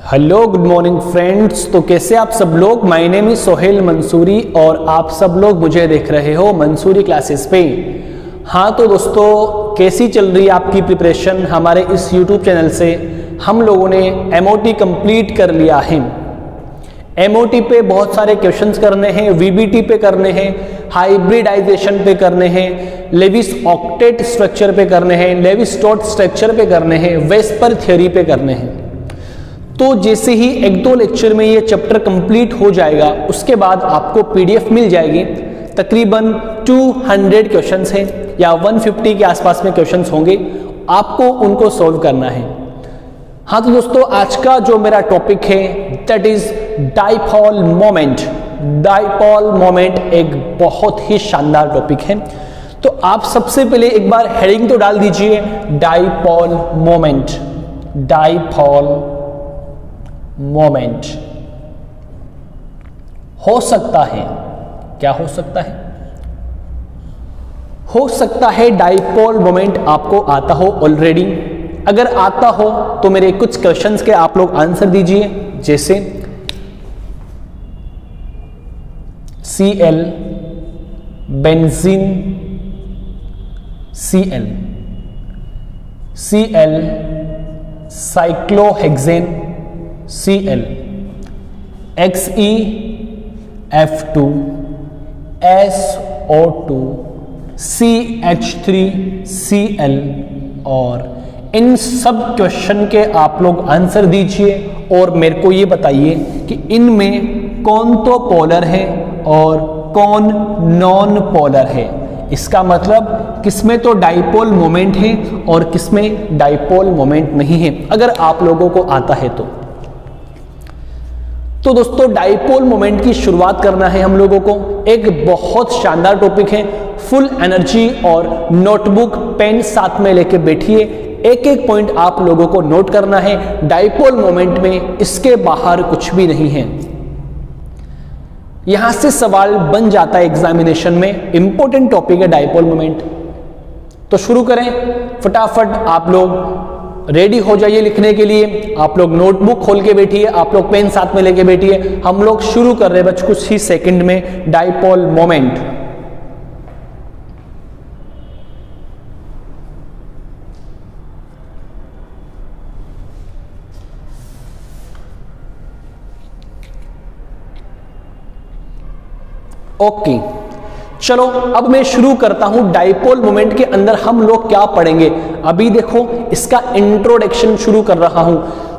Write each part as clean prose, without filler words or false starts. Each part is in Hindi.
Hello good morning friends. तो कैसे आप सब लोग। My name is Sohel Mansuri और आप सब लोग मुझे देख रहे हो मंसूरी क्लासेस पे। हाँ तो दोस्तों, कैसी चल रही है आपकी प्रिपरेशन। हमारे इस यूट्यूब चैनल से हम लोगों ने एमओटी कंप्लीट कर लिया है। एमओटी पे बहुत सारे क्वेश्चंस करने हैं, वीबीटी पे करने हैं, हाइब्रिडाइजेशन पे करने हैं, लेविस ऑक्टेट स्ट्रक्चर पे करने हैं, लेविस डॉट स्ट्रक्चर पे करने हैं, वेस्पर थ्योरी पे करने हैं। तो जैसे ही एक दो लेक्चर में ये चैप्टर कंप्लीट हो जाएगा, उसके बाद आपको पीडीएफ मिल जाएगी। तकरीबन 200 क्वेश्चंस हैं या 150 के आसपास में क्वेश्चंस होंगे, आपको उनको सॉल्व करना है। हाँ तो दोस्तों, आज का जो मेरा टॉपिक है that is dipole moment. Dipole moment एक बहुत ही शानदार टॉपिक है। तो आप सबसे पहले एक बार हेडिंग तो डाल दीजिए, डाइपोल मोमेंट। डाइपोल मोमेंट हो सकता है, क्या हो सकता है? हो सकता है डाइपोल मोमेंट आपको आता हो ऑलरेडी। अगर आता हो तो मेरे कुछ क्वेश्चंस के आप लोग आंसर दीजिए, जैसे Cl benzene, Cl cyclohexane, Cl XeF2 SO2 CH3Cl। और इन सब क्वेश्चन के आप लोग आंसर दीजिए और मेरे को ये बताइए कि इनमें कौन तो पोलर है और कौन नॉन पोलर है। इसका मतलब किसमें तो डाइपोल मोमेंट है और किसमें डाइपोल मोमेंट नहीं है, अगर आप लोगों को आता है तो दोस्तों डाइपोल मोमेंट की शुरुआत करना है हम लोगों को। एक बहुत शानदार टॉपिक है, फुल एनर्जी और नोटबुक पेन साथ में लेके बैठिए। एक एक पॉइंट आप लोगों को नोट करना है डाइपोल मोमेंट में, इसके बाहर कुछ भी नहीं है। यहां से सवाल बन जाता है एग्जामिनेशन में, इंपॉर्टेंट टॉपिक है डाइपोल मोमेंट। तो शुरू करें फटाफट, आप लोग रेडी हो जाइए लिखने के लिए। आप लोग नोटबुक खोल के बैठिए, आप लोग पेन साथ में लेके बैठिए। हम लोग शुरू कर रहे हैं बस कुछ ही सेकंड में डाइपोल मोमेंट। ओके चलो, अब मैं शुरू करता हूं। डाइपोल मोमेंट के अंदर हम लोग क्या पढ़ेंगे, अभी देखो इसका इंट्रोडक्शन शुरू कर रहा हूं।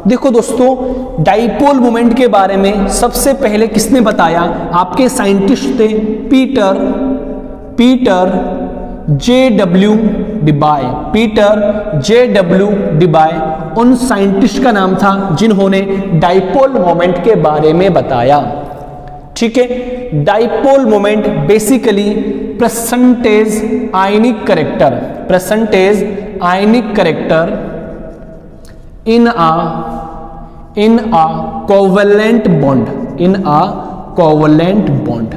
देखो दोस्तों, डाइपोल मोमेंट के बारे में सबसे पहले किसने बताया? आपके साइंटिस्ट थे पीटर J.W. डिबाय। Peter J.W. डिबाय उन साइंटिस्ट का नाम था जिन्होंने डाइपोल मोमेंट के बारे में बताया। ठीक है, dipole moment basically percentage ionic character, percentage ionic character in a covalent bond, in a covalent bond.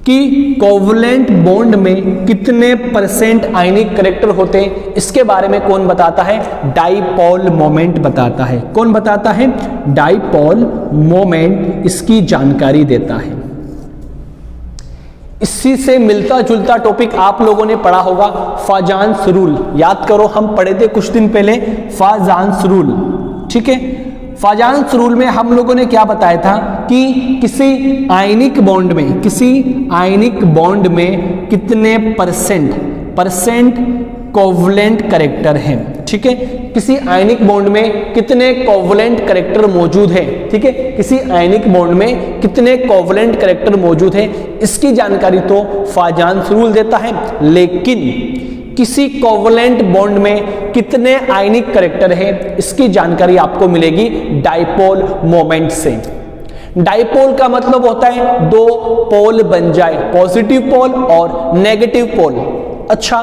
कि कोवलेंट बॉन्ड में कितने परसेंट आयनिक करेक्टर होते हैं, इसके बारे में कौन बताता है? डाइपोल मोमेंट बताता है। कौन बताता है? डाइपोल मोमेंट इसकी जानकारी देता है। इसी से मिलता जुलता टॉपिक आप लोगों ने पढ़ा होगा, फाजान्स रूल। याद करो, हम पढ़े थे कुछ दिन पहले फाजान्स रूल। ठीक है, फाजान्स रूल में हम लोगों ने क्या बताया था कि किसी आयनिक बॉन्ड में कितने परसेंट कोवलेंट करेक्टर हैं। ठीक है, किसी आयनिक बॉन्ड में कितने कोवलेंट करेक्टर मौजूद है। ठीक है, किसी आयनिक बॉन्ड में कितने कोवलेंट करेक्टर मौजूद है, इसकी जानकारी तो फाजान्स रूल देता है। लेकिन किसी कोवलेंट बॉन्ड में कितने आयनिक करेक्टर है, इसकी जानकारी आपको मिलेगी डाइपोल मोमेंट से। डाइपोल का मतलब होता है दो पोल बन जाए, पॉजिटिव पोल और नेगेटिव पोल। अच्छा,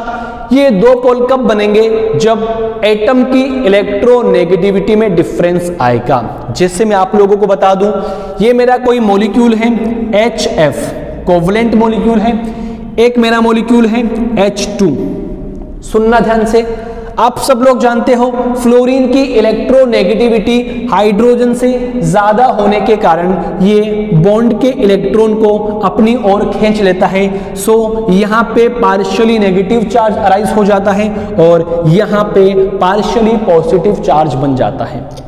ये दो पोल कब बनेंगे? जब एटम की इलेक्ट्रोनेगेटिविटी में डिफरेंस आएगा। जैसे मैं आप लोगों को बता दूं, ये मेरा कोई मॉलिक्यूल है HF, कोवलेंट मॉलिक्यूल है। एक मेरा मॉलिक्यूल है H2। सुनना ध्यान से, आप सब लोग जानते हो फ्लोरीन की इलेक्ट्रोनेगेटिविटी हाइड्रोजन से ज्यादा होने के कारण ये बॉन्ड के इलेक्ट्रॉन को अपनी ओर खींच लेता है। सो यहाँ पे पार्शियली नेगेटिव चार्ज अराइज हो जाता है और यहाँ पे पार्शियली पॉजिटिव चार्ज बन जाता है।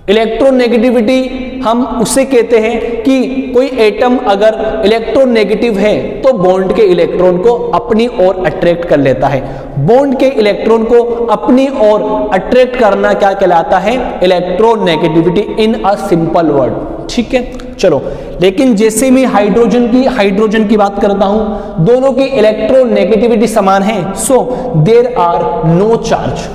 इलेक्ट्रोनेगेटिविटी हम उसे कहते हैं कि कोई एटम अगर इलेक्ट्रोनेगेटिव है तो बॉन्ड के इलेक्ट्रॉन को अपनी ओर अट्रैक्ट कर लेता है। बॉन्ड के इलेक्ट्रॉन को अपनी ओर अट्रैक्ट करना क्या कहलाता है? Electronegativity in a simple word. ठीक है, चलो। लेकिन जैसे मैं हाइड्रोजन की बात करता हूं, दोनों की इलेक्ट्रोनेगेटिविटी समान है, so there are no charge.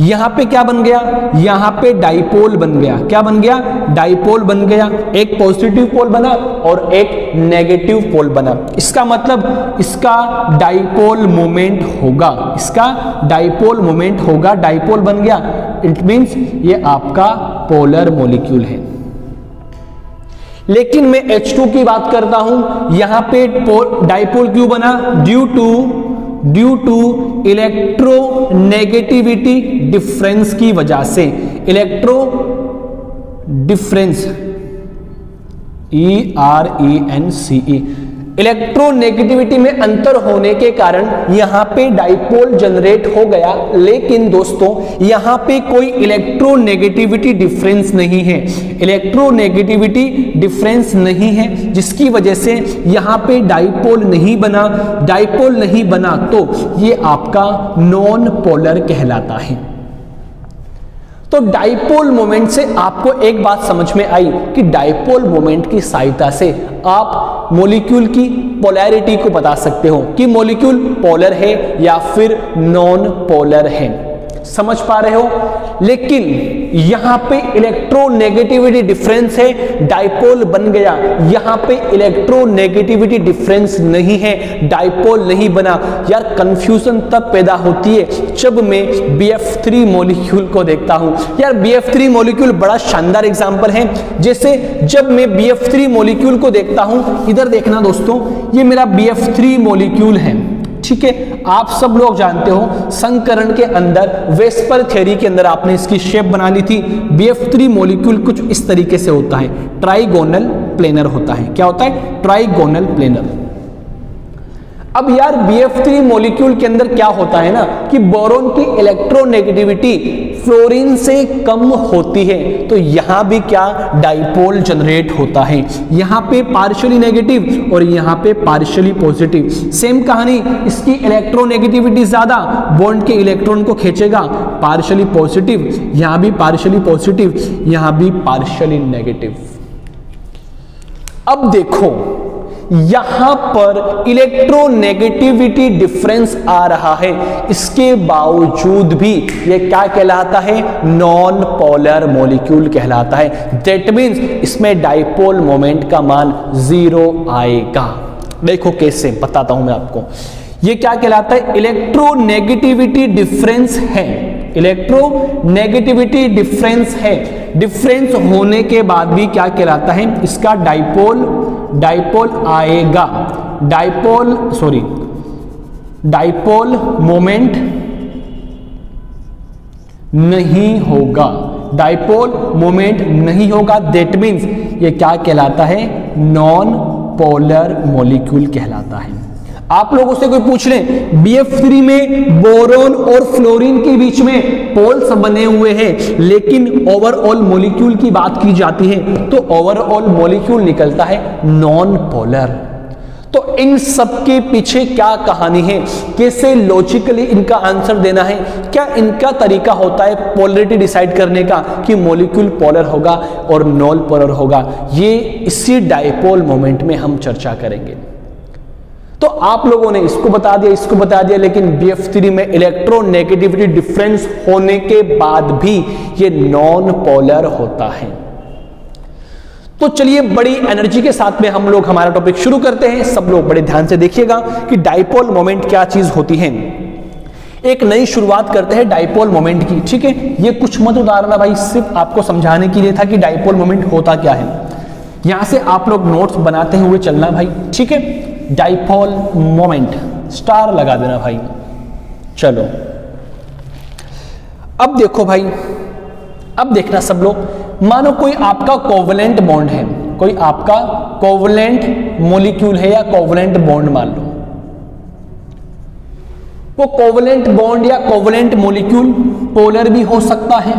यहां पे क्या बन गया? यहां पे डाइपोल बन गया। क्या बन गया? डाइपोल बन गया। एक पॉजिटिव पोल बना और एक नेगेटिव पोल बना। इसका मतलब इसका डाइपोल मोमेंट होगा, इसका डाइपोल मोमेंट होगा। डाइपोल बन गया, इट मींस ये आपका पोलर मॉलिक्यूल है। लेकिन मैं H2 की बात करता हूं, यहां पे डाइपोल क्यों बना? ड्यू टू इलेक्ट्रोनेगेटिविटी डिफरेंस की वजह से। इलेक्ट्रो डिफरेंस ERENCE, इलेक्ट्रोनेगेटिविटी में अंतर होने के कारण यहां पे डाइपोल जनरेट हो गया। लेकिन दोस्तों यहां पे कोई इलेक्ट्रोनेगेटिविटी डिफरेंस नहीं है, इलेक्ट्रोनेगेटिविटी डिफरेंस नहीं है, जिसकी वजह से यहां पे डाइपोल नहीं बना। डाइपोल नहीं बना तो ये आपका नॉन पोलर कहलाता है। तो डाइपोल मोमेंट से आपको एक बात समझ में आई कि डाइपोल मोमेंट की सहायता से आप मॉलिक्यूल की पोलैरिटी को बता सकते हो कि मॉलिक्यूल पोलर है या फिर नॉन पोलर है। समझ पा रहे हो? लेकिन यहां पे इलेक्ट्रोनेगेटिविटी डिफरेंस है, डाइपोल बन गया। यहां पे इलेक्ट्रोनेगेटिविटी डिफरेंस नहीं है, डाइपोल नहीं बना। यार कंफ्यूजन तब पैदा होती है जब मैं BF3 मॉलिक्यूल को देखता हूं। यार BF3 मॉलिक्यूल बड़ा शानदार एग्जांपल है। जैसे जब मैं BF3 मॉलिक्यूल को देखता हूं, इधर देखना दोस्तों, ये मेरा BF3 मॉलिक्यूल है। ठीक है, आप सब लोग जानते हो संकरण के अंदर वेस्पर थ्योरी के अंदर आपने इसकी शेप बना ली थी। BF3 मॉलिक्यूल कुछ इस तरीके से होता है, ट्राइगोनल प्लेनर होता है। क्या होता है? Trigonal planar. अब यार BF3 मॉलिक्यूल के अंदर क्या होता है ना कि बोरोन की इलेक्ट्रोनेगेटिविटी फ्लोरीन से कम होती है, तो यहां भी क्या डाइपोल जनरेट होता है। यहां पे पार्शियली नेगेटिव और यहां पे पार्शियली पॉजिटिव। सेम कहानी, इसकी इलेक्ट्रोनेगेटिविटी ज्यादा, बॉन्ड के इलेक्ट्रॉन को खींचेगा, पार्शियली पॉजिटिव, यहां भी पार्शियली पॉजिटिव, यहां भी पार्शियली नेगेटिव। अब देखो यहां पर इलेक्ट्रोनेगेटिविटी डिफरेंस आ रहा है, इसके बावजूद भी ये क्या कहलाता है? नॉन पोलर मॉलिक्यूल कहलाता है। दैट मींस इसमें डाइपोल मोमेंट का मान 0 आएगा। देखो कैसे, बताता हूं मैं आपको। ये क्या कहलाता है? इलेक्ट्रोनेगेटिविटी डिफरेंस है, इलेक्ट्रोनेगेटिविटी डिफरेंस है। डिफरेंस होने के बाद भी क्या कहलाता है? इसका डाइपोल आएगा। डाइपोल मोमेंट नहीं होगा, डाइपोल मोमेंट नहीं होगा। दैट मींस ये क्या कहलाता है? नॉन पोलर मॉलिक्यूल कहलाता है। आप लोगों से कोई पूछ ले BF3 में बोरोन और फ्लोरीन के बीच में पोल्स बने हुए हैं, लेकिन ओवरऑल मॉलिक्यूल की बात की जाती है तो ओवरऑल मॉलिक्यूल निकलता है नॉन पोलर। तो इन सब के पीछे क्या कहानी है? कैसे लॉजिकली इनका आंसर देना है? क्या इनका तरीका होता है पोलरिटी डिसाइड करने का कि मॉलिक्यूल पोलर होगा और नॉन पोलर होगा? ये इसी डाइपोल मोमेंट में हम चर्चा करेंगे। तो आप लोगों ने इसको बता दिया, लेकिन BF3 में इलेक्ट्रोनेगेटिविटी डिफरेंस होने के बाद भी ये नॉन पोलर होता है। तो चलिए बड़ी एनर्जी के साथ में हम लोग हमारा टॉपिक शुरू करते हैं। सब लोग बड़े ध्यान से देखिएगा कि डाइपोल मोमेंट क्या चीज होती है। एक नई शुरुआत करते हैं डाइपोल मोमेंट की। ठीक है, ये कुछ मत उदाहरण भाई, सिर्फ आपको समझाने के लिए था कि डाइपोल मोमेंट होता क्या है। यहां से आप लोग नोट्स बनाते हुए चलना भाई। ठीक है, डाइपोल मोमेंट स्टार लगा देना भाई। चलो अब देखो भाई, अब देखना सब लोग, मानो कोई आपका कोवलेंट बॉन्ड है, कोई आपका कोवलेंट मॉलिक्यूल है या कोवलेंट बॉन्ड मान लो। वो कोवलेंट बॉन्ड या कोवलेंट मॉलिक्यूल पोलर भी हो सकता है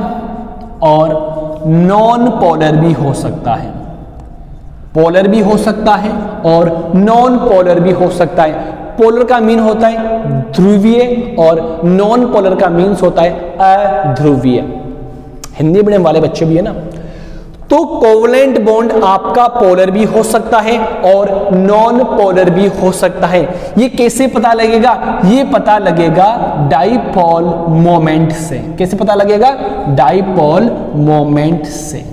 और नॉन पोलर भी हो सकता है। पोलर भी हो सकता है और नॉन पोलर भी हो सकता है। पोलर का मीन होता है ध्रुवीय और नॉन पोलर का मीन्स होता है अध्रुवीय। हिंदी मीडियम वाले बच्चे भी है ना। तो कोवलेंट बॉन्ड आपका पोलर भी हो सकता है और नॉन पोलर भी हो सकता है। ये कैसे पता लगेगा? ये पता लगेगा डाइपोल मोमेंट से। कैसे पता लगेगा? डाइपोल मोमेंट से।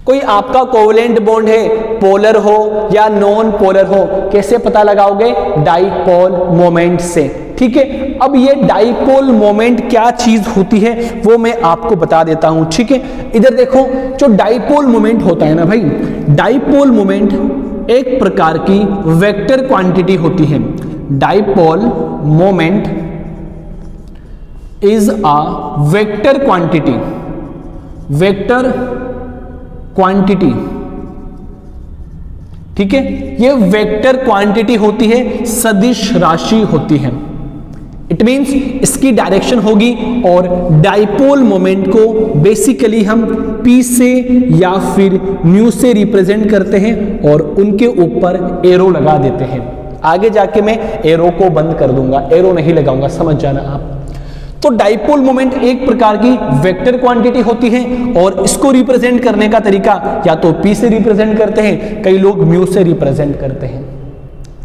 कोई आपका कोवलेंट बॉन्ड है, पोलर हो या नॉन पोलर हो, कैसे पता लगाओगे? डाइपोल मोमेंट से। ठीक है, अब ये डाइपोल मोमेंट क्या चीज होती है वो मैं आपको बता देता हूं। ठीक है, इधर देखो, जो डाइपोल मोमेंट होता है ना भाई, डाइपोल मोमेंट एक प्रकार की वेक्टर क्वांटिटी होती है। Dipole moment is a vector quantity. Vector quantity, ठीक है, ये वेक्टर क्वांटिटी होती है, सदिश राशि होती है। इट मींस इसकी डायरेक्शन होगी और डाइपोल मोमेंट को बेसिकली हम P से या फिर म्यू से रिप्रेजेंट करते हैं और उनके ऊपर एरो लगा देते हैं। आगे जाके मैं एरो को बंद कर दूंगा, एरो नहीं लगाऊंगा, समझ जाना आप। तो डाइपोल मोमेंट एक प्रकार की वेक्टर क्वांटिटी होती है और इसको रिप्रेजेंट करने का तरीका या तो P से रिप्रेजेंट करते हैं, कई लोग म्यू से रिप्रेजेंट करते हैं।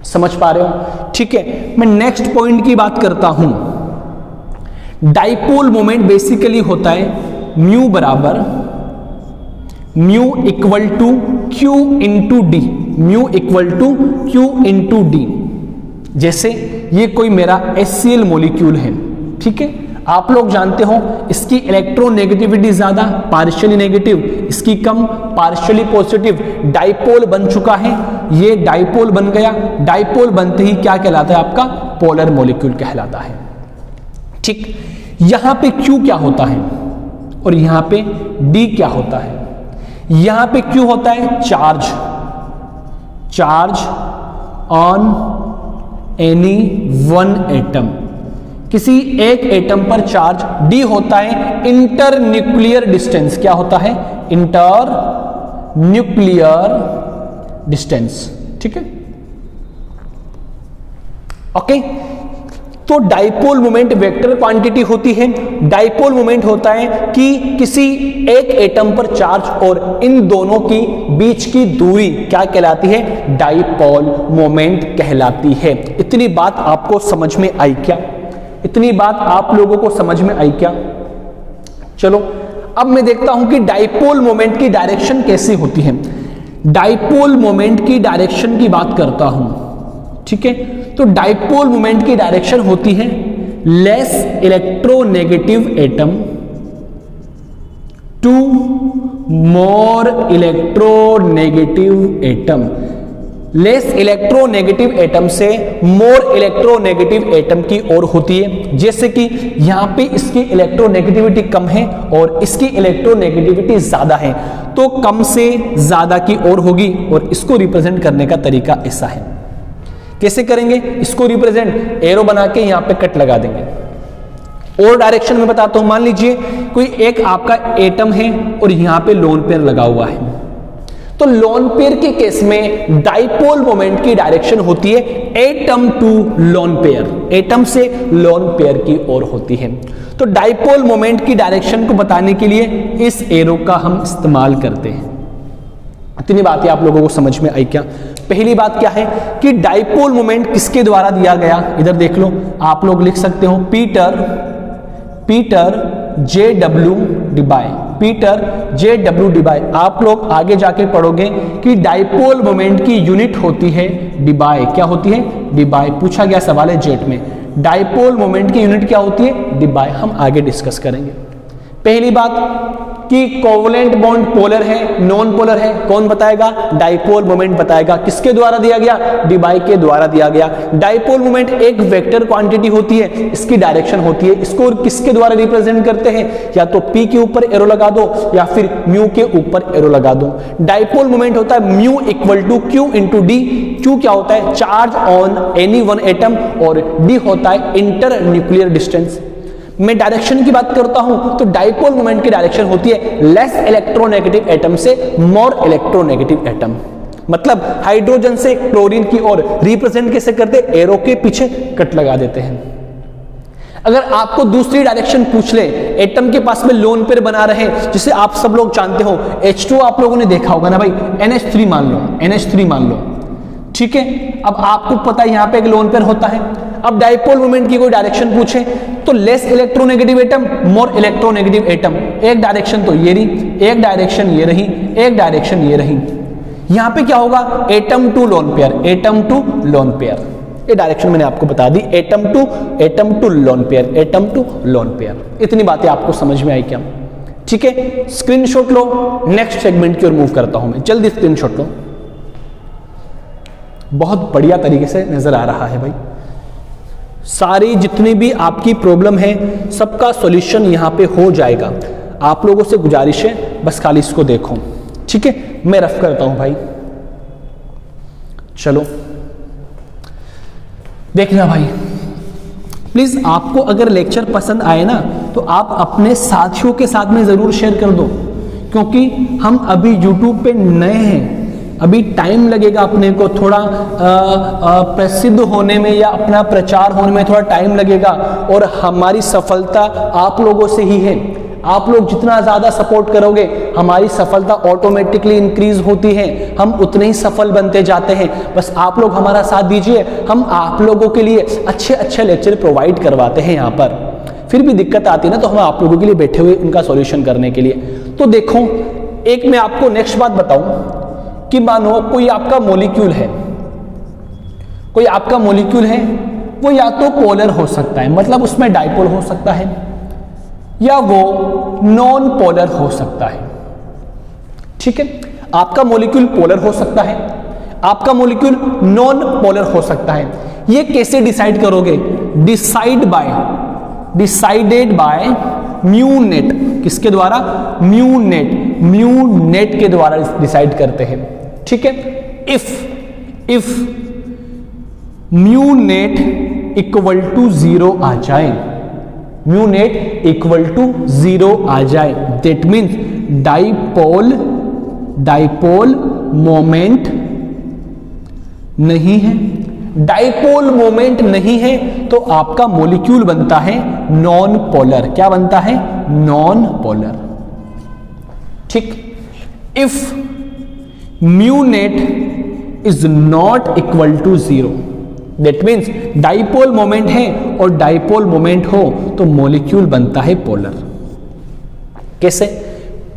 समझ पा रहे हो? ठीक है, मैं नेक्स्ट पॉइंट की बात करता हूं। डाइपोल मोमेंट बेसिकली होता है म्यू बराबर mu equal to Q into D. Mu equal to Q into D. जैसे ये कोई मेरा HCl मॉलिक्यूल है, ठीक है, आप लोग जानते हो इसकी इलेक्ट्रोनेगेटिविटी ज्यादा, पार्शियली नेगेटिव, इसकी कम, पार्शियली पॉजिटिव। डाइपोल बन चुका है, ये डाइपोल बन गया। डाइपोल बनते ही क्या कहलाता है? आपका पोलर मॉलिक्यूल कहलाता है। ठीक, यहां पे Q क्या होता है और यहां पे D क्या होता है? यहां पे Q होता है charge, charge on any one atom. किसी एक एटम पर चार्ज। D होता है इंटर न्यूक्लियर डिस्टेंस। क्या होता है? Internuclear distance. ठीक है, ओके। तो डाइपोल मोमेंट वेक्टर क्वांटिटी होती है। डाइपोल मोमेंट होता है कि किसी एक एटम पर चार्ज और इन दोनों की बीच की दूरी क्या कहलाती है? डाइपोल मोमेंट कहलाती है। इतनी बात आपको समझ में आई क्या? इतनी बात आप लोगों को समझ में आई क्या? चलो अब मैं देखता हूं कि डाइपोल मोमेंट की डायरेक्शन कैसी होती है। डाइपोल मोमेंट की डायरेक्शन की बात करता हूं, ठीक है। तो डाइपोल मोमेंट की डायरेक्शन होती है less electronegative atom to more electronegative atom. Less electronegative atom से मोर इलेक्ट्रोनेगेटिव एटम की ओर होती है। जैसे कि यहां पे इसकी इलेक्ट्रोनेगेटिविटी कम है और इसकी इलेक्ट्रोनेगेटिविटी ज्यादा है, तो कम से ज्यादा की ओर होगी। और इसको रिप्रेजेंट करने का तरीका ऐसा है। कैसे करेंगे इसको रिप्रेजेंट? एरो बना के यहां पे कट लगा देंगे। और डायरेक्शन में बताता हूं, मान लीजिए कोई एक आपका एटम है और यहां पे लोन पेयर लगा हुआ है। तो लोन पेयर के केस में डाइपोल मोमेंट की डायरेक्शन होती है atom to lone pair, atom से लोन पेयर की ओर होती है। तो डाइपोल मोमेंट की डायरेक्शन को बताने के लिए इस एरो का हम इस्तेमाल करते हैं। इतनी बातें आप लोगों को समझ में आई क्या? पहली बात क्या है कि डाइपोल मोमेंट किसके द्वारा दिया गया? इधर देख लो, आप लोग लिख सकते हो पीटर JW डिबाय, पीटर JW डिबाय। आप लोग आगे जाके पढ़ोगे कि डाइपोल मोमेंट की यूनिट होती है डिबाय। क्या होती है? डिबाय। पूछा गया सवाल है जेट में, डाइपोल मोमेंट की यूनिट क्या होती है? डिबाय। हम आगे डिस्कस करेंगे। पहली बात कि कोवलेंट बॉन्ड पोलर है, नॉन पोलर है, कौन बताएगा? डाइपोल मोमेंट बताएगा। किसके द्वारा दिया गया? डी के द्वारा दिया गया। डाइपोल मोमेंट एक वेक्टर क्वांटिटी होती है, इसकी डायरेक्शन होती है। इसको किसके द्वारा रिप्रेजेंट करते हैं? या तो P के ऊपर एरो लगा दो या फिर म्यू के ऊपर एरो लगा दो। डाइपोल मोमेंट होता है mu equal to Q into D. Q क्या होता है? Charge on any one atom, और D होता है इंटर न्यूक्लियर डिस्टेंस। मैं डायरेक्शन की बात करता हूं तो डाइपोल मोमेंट की डायरेक्शन होती है लेस इलेक्ट्रोनेगेटिव एटम से मोर इलेक्ट्रोनेगेटिव एटम। मतलब हाइड्रोजन से क्लोरीन की ओर रिप्रेजेंट कैसे करते? एरो के पीछे कट लगा देते हैं। अगर आपको दूसरी डायरेक्शन पूछ ले, एटम के पास में लोन पेयर बना रहे हैं, जिसे आप सब लोग जानते हो, H2 आप लोगों ने देखा होगा ना भाई, NH3 मान लो, NH3 मान लो, ठीक है। अब आपको पता है यहां पे एक लोन पेयर होता है। अब डाइपोल मोमेंट की कोई डायरेक्शन पूछे तो लेस इलेक्ट्रोनेगेटिव एटम, मोर इलेक्ट्रोनेगेटिव एटम। एक डायरेक्शन तो ये रही, एक डायरेक्शन ये रही, एक डायरेक्शन ये रही। यहां पे क्या होगा? Atom to lone pair, atom to lone pair. ये डायरेक्शन मैंने आपको बता दी, atom to lone pair, atom to lone pair. इतनी बातें आपको समझ में आई क्या? ठीक है, स्क्रीनशॉट लो। नेक्स्ट सेगमेंट की ओर मूव करता हूं मैं, जल्दी स्क्रीनशॉट लो। बहुत बढ़िया तरीके से नजर आ रहा है भाई। सारी जितनी भी आपकी प्रॉब्लम है सबका सॉल्यूशन यहां पे हो जाएगा। आप लोगों से गुजारिश है बस खाली इसको देखो, ठीक है। मैं रफ करता हूं भाई, चलो देखना भाई। प्लीज आपको अगर लेक्चर पसंद आए ना तो आप अपने साथियों के साथ में जरूर शेयर कर दो, क्योंकि हम अभी YouTube पे नए हैं, अभी टाइम लगेगा अपने को थोड़ा प्रसिद्ध होने में या अपना प्रचार होने में थोड़ा टाइम लगेगा। और हमारी सफलता आप लोगों से ही है। आप लोग जितना ज़्यादा सपोर्ट करोगे हमारी सफलता ऑटोमेटिकली इंक्रीज होती है, हम उतने ही सफल बनते जाते हैं। बस आप लोग हमारा साथ दीजिए, हम आप लोगों के लिए अच्छे अच्छे लेक्चर प्रोवाइड करवाते हैं यहाँ पर। फिर भी दिक्कत आती है ना तो हम आप लोगों के लिए बैठे हुए उनका सॉल्यूशन करने के लिए। तो देखो, एक मैं आपको नेक्स्ट बात बताऊं कि मानो कोई आपका मॉलिक्यूल है, कोई आपका मॉलिक्यूल है, वो या तो पोलर हो सकता है, मतलब उसमें डाइपोल हो सकता है, या वो नॉन पोलर हो सकता है, ठीक है। आपका मॉलिक्यूल पोलर हो सकता है, आपका मॉलिक्यूल नॉन पोलर हो सकता है। ये कैसे डिसाइड करोगे? Decided by mu net. किसके द्वारा? म्यू नेट के द्वारा डिसाइड करते हैं, ठीक है। If mu net equal to 0 आ जाए, म्यू नेट इक्वल टू 0 आ जाए, दैट मीन्स डाइपोल मोमेंट नहीं है। डाइपोल मोमेंट नहीं है तो आपका मॉलिक्यूल बनता है नॉन पोलर। क्या बनता है? नॉन पोलर, ठीक। If mu net is not equal to 0, that means dipole moment है और डाइपोल मोमेंट हो तो मॉलिक्यूल बनता है पोलर। कैसे?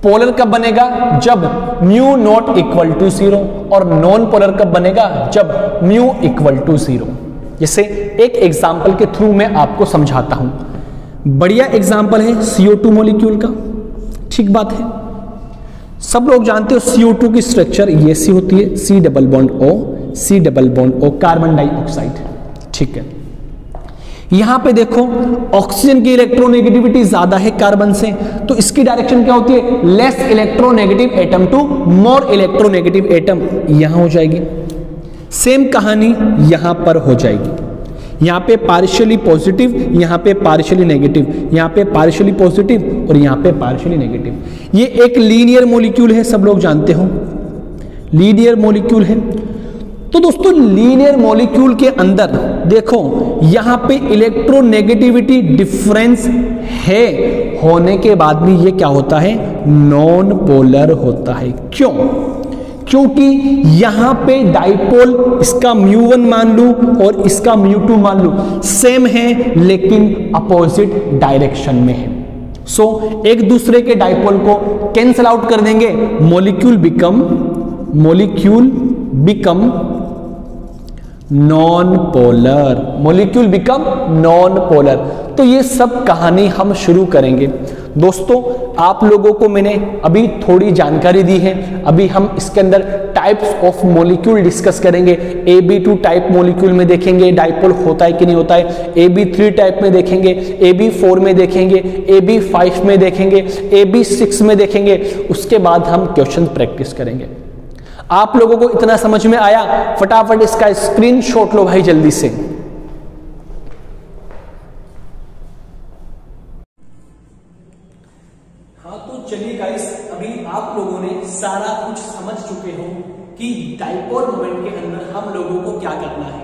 पोलर कब बनेगा? जब म्यू नॉट इक्वल टू 0, और नॉन पोलर कब बनेगा? जब म्यू इक्वल टू 0। जैसे एक एग्जाम्पल के थ्रू मैं आपको समझाता हूं। बढ़िया एग्जाम्पल है CO2 मॉलिक्यूल का, ठीक बात है। सब लोग जानते हो CO2 की स्ट्रक्चर ये सी होती है, C double bond O, carbon dioxide, ठीक है। यहां पे देखो ऑक्सीजन की इलेक्ट्रोनेगेटिविटी ज्यादा है कार्बन से, तो इसकी डायरेक्शन क्या होती है? Less electronegative atom to more electronegative atom, यहां हो जाएगी। सेम कहानी यहां पर हो जाएगी। यहां पे पार्शियली पॉजिटिव, यहां पे पार्शियली नेगेटिव, यहां पे पार्शियली पॉजिटिव और यहां पे पार्शियली नेगेटिव। ये एक लीनियर मॉलिक्यूल है, सब लोग जानते हो लीनियर मॉलिक्यूल है। तो दोस्तों लीनियर मॉलिक्यूल के अंदर देखो यहां पे इलेक्ट्रोनेगेटिविटी डिफरेंस है, होने के बाद भी ये क्या होता है? नॉन पोलर होता है। क्यों? क्योंकि यहां पे डाइपोल, इसका μ1 मान लूं और इसका μ2 मान लूं, सेम है लेकिन अपोजिट डायरेक्शन में है। सो एक दूसरे के डाइपोल को कैंसल आउट कर देंगे, molecule become non polar, molecule become non polar. तो ये सब कहानी हम शुरू करेंगे। दोस्तों आप लोगों को मैंने अभी थोड़ी जानकारी दी है, अभी हम इसके अंदर टाइप्स ऑफ मॉलिक्यूल डिस्कस करेंगे। Ab2 टाइप मॉलिक्यूल में देखेंगे डाइपोल होता है कि नहीं होता है, Ab3 टाइप में देखेंगे, Ab4 में देखेंगे, Ab5 में देखेंगे, Ab6 में देखेंगे। उसके बाद हम क्वेश्चन प्रैक्टिस करेंगे। आप लोगों को इतना समझ में आया? फटाफट इसका स्क्रीनशॉट लो भाई जल्दी से। हाँ तो चलिए गाइस, अभी आप लोगों ने सारा कुछ समझ चुके हो कि डाइपोल मोमेंट के अंदर हम लोगों को क्या करना है।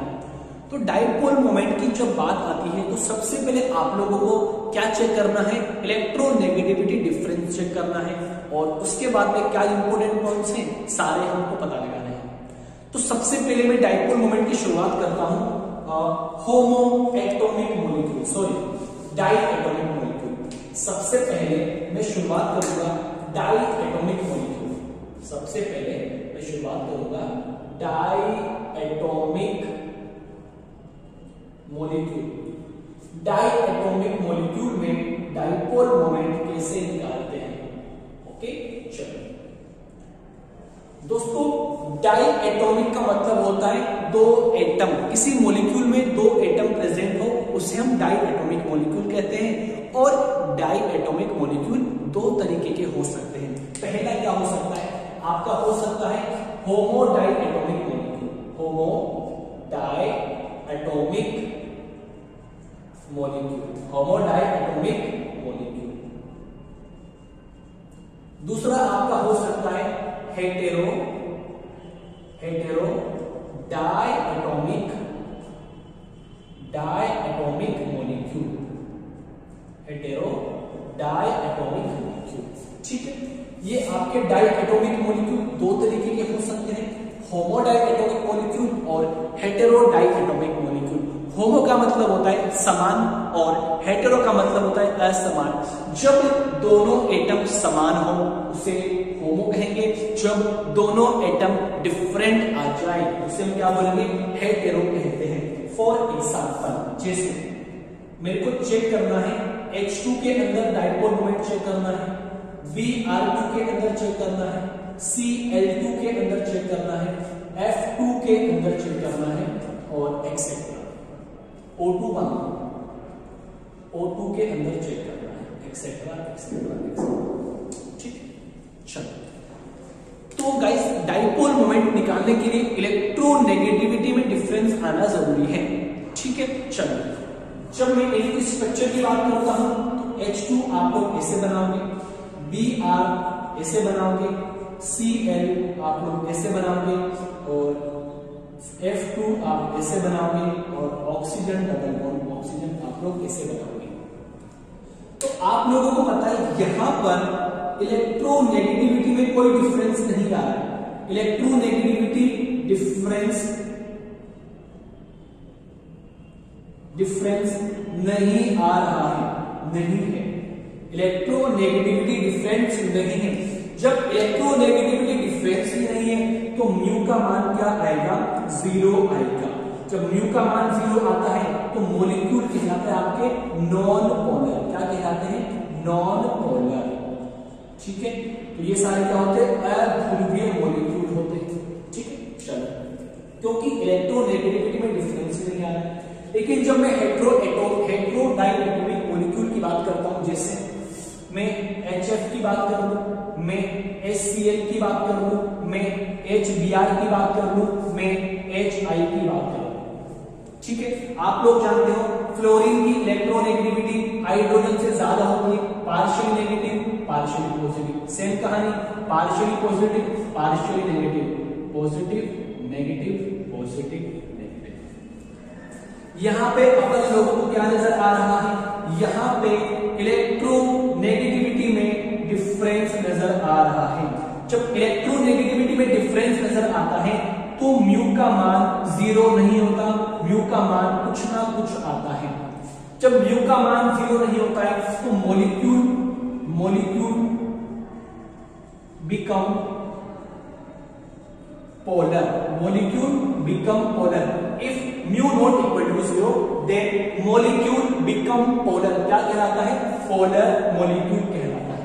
तो डाइपोल मोमेंट की जब बात आती है तो सबसे पहले आप लोगों को क्या चेक करना है? इलेक्ट्रोनेगेटिविटी डिफरेंस चेक करना है। और उसके बाद में क्या इंपॉर्टेंट पॉइंट्स हैं सारे हमको पता लगाने हैं। तो सबसे पहले मैं डाइपोल मोमेंट की शुरुआत करता हूं homoatomic molecule, sorry die atomic molecule. सबसे पहले मैं शुरुआत करूंगा डाई एटॉमिक मॉलिक्यूल। सबसे पहले मैं शुरुआत करूंगा die atomic molecule. Die atomic molecule में डाइपोल मोमेंट कैसे निकालते हैं? ओके चलो दोस्तों, डाई एटॉमिक का मतलब होता है दो एटम, किसी मॉलिक्यूल में दो एटम प्रेजेंट हो उसे हम डाई एटॉमिक मॉलिक्यूल कहते हैं। और डाई एटॉमिक मॉलिक्यूल दो तरीके के हो सकते हैं। पहला क्या हो सकता है आपका? हो सकता है homo die atomic molecule, homo die atomic molecule, homo die atomic molecule. दूसरा आपका हो सकता है hetero die atomic molecule, hetero die atomic molecule. ठीक है, ये आपके डाई एटॉमिक मॉलिक्यूल दो तरीके के हो सकते हैं, होमो डाई एटॉमिक मॉलिक्यूल और हेटेरो डाई एटॉमिक मॉलिक्यूल। होमो का मतलब होता है समान और हेटेरो का मतलब होता है असमान। जब दोनों एटम समान हो उसे होमो कहेंगे, जब दोनों एटम डिफरेंट आ जाए उसे हम क्या बोलेंगे? हेटेरो कहते हैं। फॉर एग्जांपल जैसे मेरे को चेक करना है H2 के अंदर डाइपोल मोमेंट चेक करना है, Br2 के अंदर चेक करना है, Cl2 के अंदर चेक करना है, F2 के अंदर चेक करना है और एक्सेट्रा O2 के अंदर चेक करना है, एक्सेट्रा एक्सेट्रा एक्सेट्रा। ठीक है, चलो तो गाइस डाइपोल मोमेंट निकालने के लिए इलेक्ट्रोनेगेटिविटी में डिफरेंस आना जरूरी है। ठीक है, चलो जब मैं इसकी स्ट्रक्चर की बात करता हूं तो H2 आप लोग ऐसे बनाओगे, Br ऐसे बनाओगे, Cl आप लोग ऐसे बनाओगे और F2 आप ऐसे बनाओगे और ऑक्सीजन डबल बॉन्ड ऑक्सीजन आप लोग ऐसे बनाओगे। तो आप लोगों को पता है यहां पर इलेक्ट्रोनेगेटिविटी में कोई डिफरेंस नहीं आ रहा है। इलेक्ट्रोनेगेटिविटी डिफरेंस नहीं आ रहा है, नहीं है। इलेक्ट्रोनेगेटिविटी डिफरेंस नहीं है। जब इलेक्ट्रोनेगेटिविटी डिफरेंस ही नहीं है तो म्यू का मान क्या आएगा? 0 आएगा। जब म्यू का मान 0 आता है तो मॉलिक्यूल कहलाते हैं आपके नॉन पोलर। क्या कहलाते हैं? Non polar. ठीक है, तो ये सारे क्या होते हैं? अध्रुवीय मॉलिक्यूल होते हैं। ठीक है, चलो क्योंकि इलेक्ट्रोनेगेटिविटी में डिफरेंस नहीं आ रहा है। लेकिन जब मैं हेटेरो डाई एटॉमिक मॉलिक्यूल की बात करता हूं, जैसे मैं HF की बात कर लूं, मैं HCl की बात कर लूं, मैं HBr की बात कर लूं, मैं HI की बात कर लूं। ठीक है, आप लोग जानते हो फ्लोरीन की इलेक्ट्रोनेगेटिविटी हाइड्रोजन से ज्यादा होती है, partially negative partially positive. Same कहानी, partially positive partially negative, positive negative positive negative. यहां पे अपन लोगों को क्या नजर आ रहा है? यहां पे इलेक्ट्रोनेगेटिविटी में डिफरेंस नजर आ रहा है। जब इलेक्ट्रोनेगेटिविटी में डिफरेंस नजर आता है तो म्यू का मान 0 नहीं होता, म्यू का मान कुछ ना कुछ आता है। जब म्यू का मान 0 नहीं होता है तो molecule become polar, molecule become polar. If mu not equal to 0, then molecule become polar. क्या कहलाता है? polar molecule कहलाता है.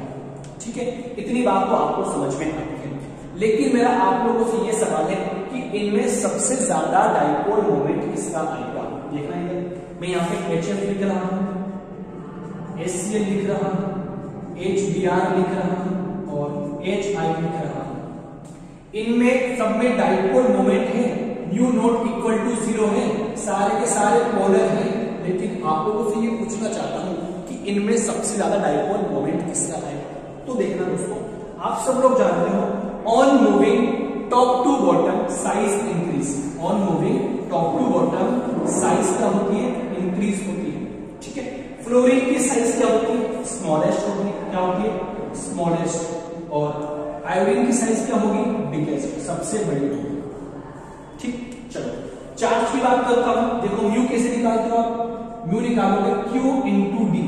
ठीक है, इतनी बात तो आपको समझ में आती है. लेकिन मेरा आप लोगों से ये सवाल है कि इनमें सबसे ज्यादा डाइपोल मोमेंट किसका आएगा? देखना है, मैं यहाँ पे HF लिख रहा हूँ, HCl लिख रहा हूँ, HBr लिख रहा हूँ और HI लिख रहा हूँ. इनमें सब में डाइपोल मोमेंट है, म्यू नॉट इक्वल टू 0 है, सारे के सारे पोलर हैं. लेकिन आप लोगों से ये पूछना चाहता हूं कि इनमें सबसे ज्यादा डाइपोल मोमेंट किसका है? तो देखना दोस्तों, आप सब लोग जानते हो on moving top to bottom size increase. On moving top to bottom size क्या होती है? इंक्रीज होती है. ठीक है, फ्लोरीन की साइज क्या होती है? स्मॉलेस्ट होती है. क्या होती है? स्मॉलेस्ट. और आयोडीन की साइज क्या होगी? बिगेस्ट, सबसे बड़ी होगी. ठीक, चलो चार्ज की बात करता हूं. देखो म्यू कैसे निकालते हो आप? म्यू निकालोगे Q इंटू डी.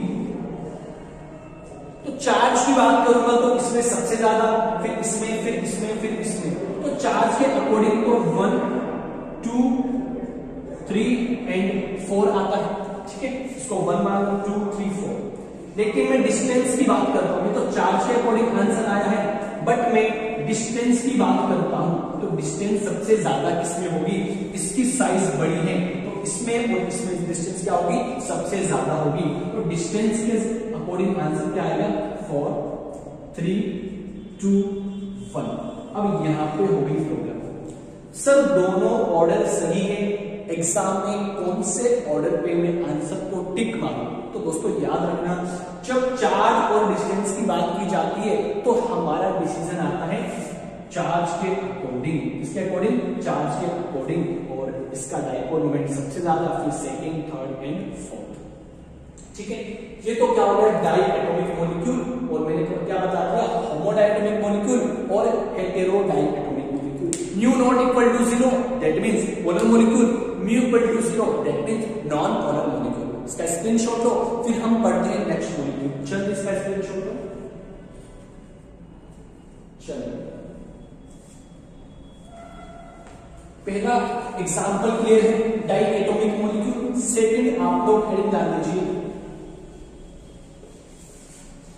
तो चार्ज की बात करूंगा तो इसमें सबसे ज्यादा, फिर इसमें, फिर इसमें, फिर इसमें. तो चार्ज के अकॉर्डिंग तो 1, 2, 3 एंड 4 आता है. ठीक है, इसको 1 मान लो, 2, 3, 4. लेकिन मैं डिस्टेंस की बात करता हूं तो चार्ज के अकॉर्डिंग आंसर आया है, बट मैं डिस्टेंस की बात करता हूं तो डिस्टेंस सबसे ज्यादा किसमें होगी? इसकी साइज बड़ी है तो इसमें और इसमें डिस्टेंस क्या होगी? सबसे ज्यादा होगी. तो डिस्टेंस के अकॉर्डिंग आंसर क्या आएगा? 4, 3, 2, 1. अब यहां पे होगी प्रॉब्लम. सर दोनों ऑर्डर सही है, एग्जाम में कौन से ऑर्डर पे मैं आंसर को टिक मारूं? तो दोस्तों याद रखना, जब चार्ज और डिस्टेंस की बात की जाती है तो हमारा डिसीजन आता है चार्ज के अकॉर्डिंग. इसके अकॉर्डिंग? चार्ज के अकॉर्डिंग. और इसका डाइपोल मोमेंट सबसे ज्यादा, फिर सेकंड, थर्ड एंड फोर्थ. ठीक है, ये तो क्या हो गया? Di atomic molecule. और मैंने तो क्या बता दिया? होमोडाइएटॉमिक मॉलिक्यूल और heterodiatomic molecule. Mu not equal to 0 that means polar molecule, mu equal to 0 that means non polar molecule. इसका स्क्रीनशॉट लो, फिर हम पढ़ते हैं नेक्स्ट मॉलिक्यूल. चलिए इसका स्क्रीनशॉट लो. चलिए पहला एग्जांपल क्लियर है, डाई एटॉमिक मॉलिक्यूल. सेकंड आप लोग हेडिंग डाल दीजिए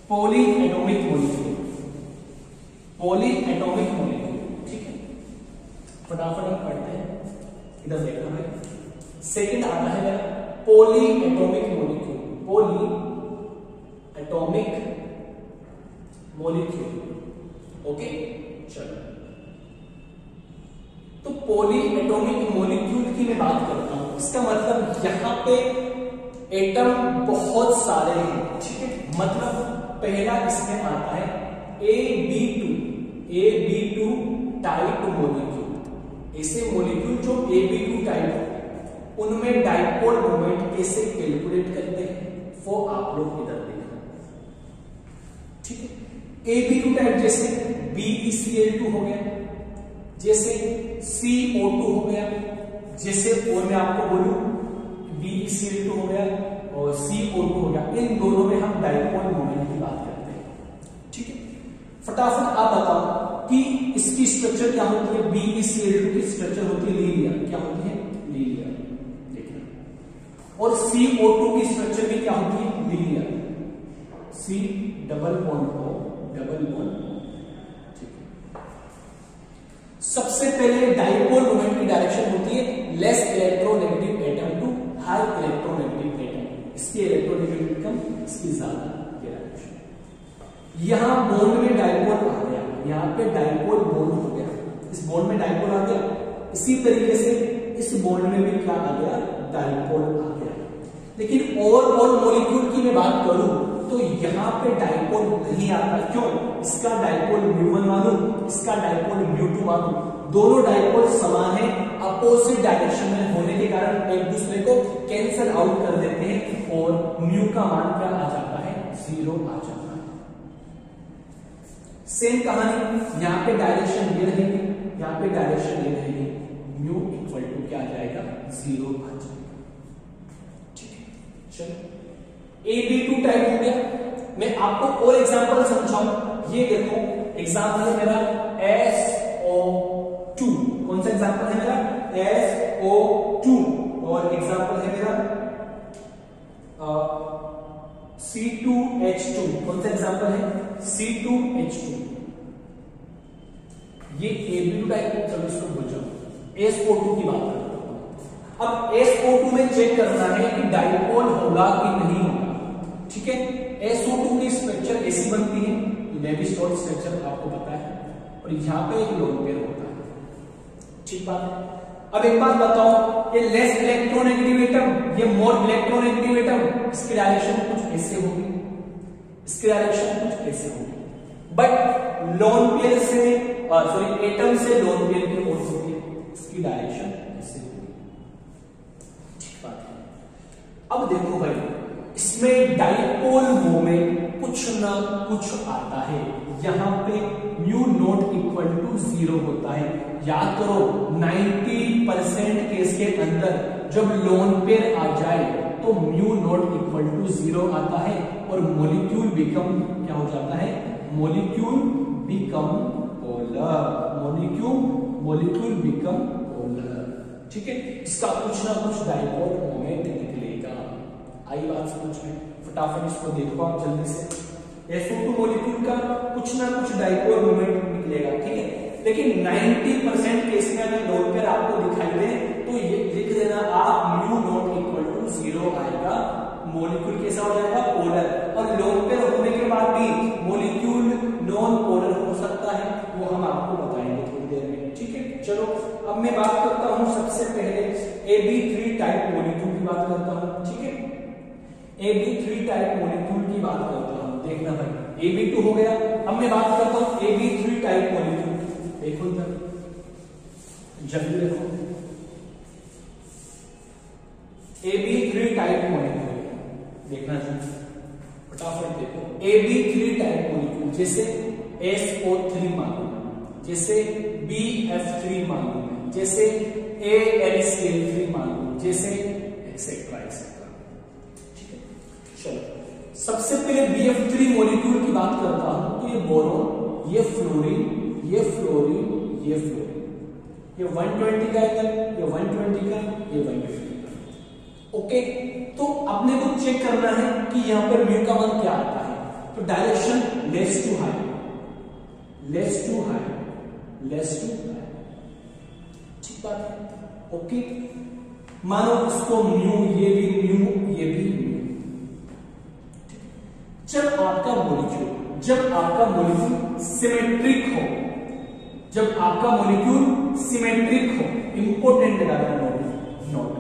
poly atomic molecule. Poly atomic molecule. ठीक है, फटाफट हम पढ़ते हैं. इधर देखना है. सेकंड आता है poly atomic molecule. Poly atomic molecule. Okay, चलो तो पॉली एटॉमिक मॉलिक्यूल की मैं बात करता हूं. इसका मतलब यहां पे एटम बहुत सारे हैं. ठीक है, मतलब पहला इसमें आता है AB2 टाइप मॉलिक्यूल. ऐसे मॉलिक्यूल जो AB2 टाइप, उनमें डाइपोल मोमेंट कैसे कैलकुलेट करते हैं वो आप लोग इधर देखना. ठीक है, AB2 टाइप जैसे BeCl2 हो गया, जैसे CO2 हो गया, जैसे और मैं आपको बोलूं BeCl2 हो गया और CO2 हो गया. इन दोनों में हम डाइपोल मोमेंट की बात करते हैं. ठीक है, फटाफट आप बताओ कि इसकी स्ट्रक्चर क्या होती है? BeCl2 की स्ट्रक्चर होती है लीनियर. क्या होती है? लीनियर. देखना. और CO2 की स्ट्रक्चर भी क्या होती है? Linear. C double bond O double bond. सबसे पहले डाइपोल मोमेंट की डायरेक्शन होती है less electronegative atom to high electronegative atom. इसकी इलेक्ट्रोनेगेटिव कम, इसकी ज्यादा. यहां बॉन्ड में डाइपोल आ गया, यहां पे डाइपोल बॉन्ड हो गया, इस बॉन्ड में डाइपोल आ गया. इसी तरीके से इस बॉन्ड में भी क्या आ गया? डाइपोल आ गया. लेकिन और मॉलिक्यूल की मैं बात करूं तो यहां पे डाइपोल नहीं आता. क्यों? इसका डाइपोल μ1 मानूं, इसका डाइपोल μ2 मानूं, दोनों डाइपोल समान है, अपोजिट डायरेक्शन में होने के कारण एक दूसरे को कैंसिल आउट कर देते हैं और म्यू का मान क्या आ जाता है? 0 आ जाता है. सेम कहानी यहां पे डायरेक्शन ये रहेगी, यहां पे डायरेक्शन ये रहेगी, म्यू इक्वल टू क्या आ जाएगा? 0 आ जाएगा. ठीक है, चलो AB2 टाइप हो गया. मैं आपको और एग्जांपल समझाऊं. ये देखो एग्जांपल है मेरा SO2 एग्जांपल है मेरा SO2 और एग्जांपल है मेरा C2H2। कौन सा एग्जांपल है? C2H2। ये Ab2 टाइप, चलो इसको भूल जाओ, SO2 की बात करते हैं। अब SO2 में चेक करना है कि डाइपोल होगा कि नहीं होगा। ठीक है, SO2 की स्ट्रक्चर ऐसी बनती है, लेवी-स्ट्रॉस स्ट्रक्चर आपको पता है, और यहाँ पे एक लोन पेयर होता है। ठीक बात है। अब एक बात बताओ, ये लेस इलेक्ट्रोनेगेटिव एटम, ये मोर इलेक्ट्रोनेगेटिव एटम, इसकी डायरेक्शन कुछ ऐसे होगी, इसकी डायरेक्शन कुछ ऐसे होगी, बट लोन पेयर से सॉरी एटम से लोन पेयर की ओर होती है, इसकी डायरेक्शन ऐसे होगी। ठीक बात है। अब देखो भाई, इसमें डाइपोल मोमेंट कुछ ना कुछ आता है, यहां पे म्यू नॉट इक्वल टू 0 होता है। याद करो 90% केस के अंदर जब लोन पेयर आ जाए तो म्यू नॉट इक्वल टू 0 आता है और मॉलिक्यूल बिकम क्या हो जाता है? Molecule become polar, molecule become polar. ठीक है, इसका कुछ ना कुछ डाइपोल मोमेंट निकलेगा। आई बात समझ में? फटाफट इसको देखो आप जल्दी से। SO2 मॉलिक्यूल का कुछ ना कुछ डाइपोल मोमेंट निकलेगा। ठीक है, लेकिन 90% केस में अगर लोन पेयर आपको दिखाई दे तो ये लिख देना आप म्यू नॉट इक्वल टू 0 आएगा, मॉलिक्यूल कैसा हो जाएगा? पोलर। और लोन पेयर होने के बाद भी मॉलिक्यूल नॉन पोलर हो सकता है, वो हम आपको बताएंगे थोड़ी देर में। ठीक है, चलो अब मैं बात करता हूं सबसे पहले Ab3 टाइप मॉलिक्यूल की बात करता हूं। ठीक है, Ab3 टाइप मॉलिक्यूल की बात करता हूं। देखना भाई, Ab2 हो गया, अब मैं बात करता हूं Ab3 टाइप मॉलिक्यूल। देखो इधर जल्दी देखो, Ab3 टाइप मॉलिक्यूल देखना चाहिए, फटाफट देखो। Ab3 टाइप मॉलिक्यूल जैसे SO3 मान लो, जैसे BF3 मान लो, जैसे AlCl3 मान लो, जैसे एक्सेट्रा एक्सेट्रा। ठीक है, चलो सबसे पहले BF3 मॉलिक्यूल की बात करता हूं। तो ये बोरोन, ये फ्लोरीन, ये फ्लोरीन, ये फ्लोरीन, ये 120 का एंगल, ये 120 का, ये 120 का। ओके, तो अपने को चेक करना है कि यहां पर म्यू का मान क्या आता है। तो direction less to high, less to high, less to high. ठीक बात है। ओके, मानो इसको म्यू, ये भी म्यू, ये भी म्यू। जब आपका मॉलिक्यूल सिमेट्रिक हो, जब आपका मॉलिक्यूल सिमेट्रिक हो, इंपोर्टेंट डालना नोट,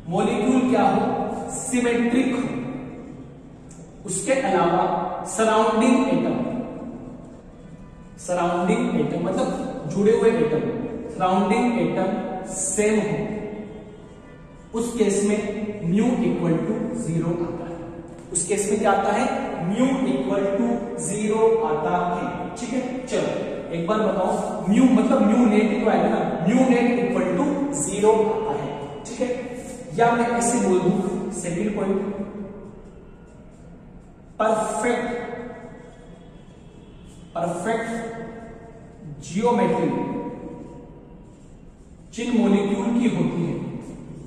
मॉलिक्यूल क्या हो? सिमेट्रिक हो। उसके अलावा सराउंडिंग एटम मतलब जुड़े हुए एटम, सराउंडिंग एटम सेम हो, उस केस में म्यू इक्वल टू 0 आता है। उस केस में क्या आता है? म्यू इक्वल टू 0 आता है। ठीक है, चलो एक बार बताओ, म्यू मतलब म्यू नेट तो आएगा ना, म्यू नेट इक्वल टू 0 आता है। ठीक है, या मैं ऐसे बोल दूं, सेकंड पॉइंट, परफेक्ट जियोमेट्री जिन मॉलिक्यूल की होती है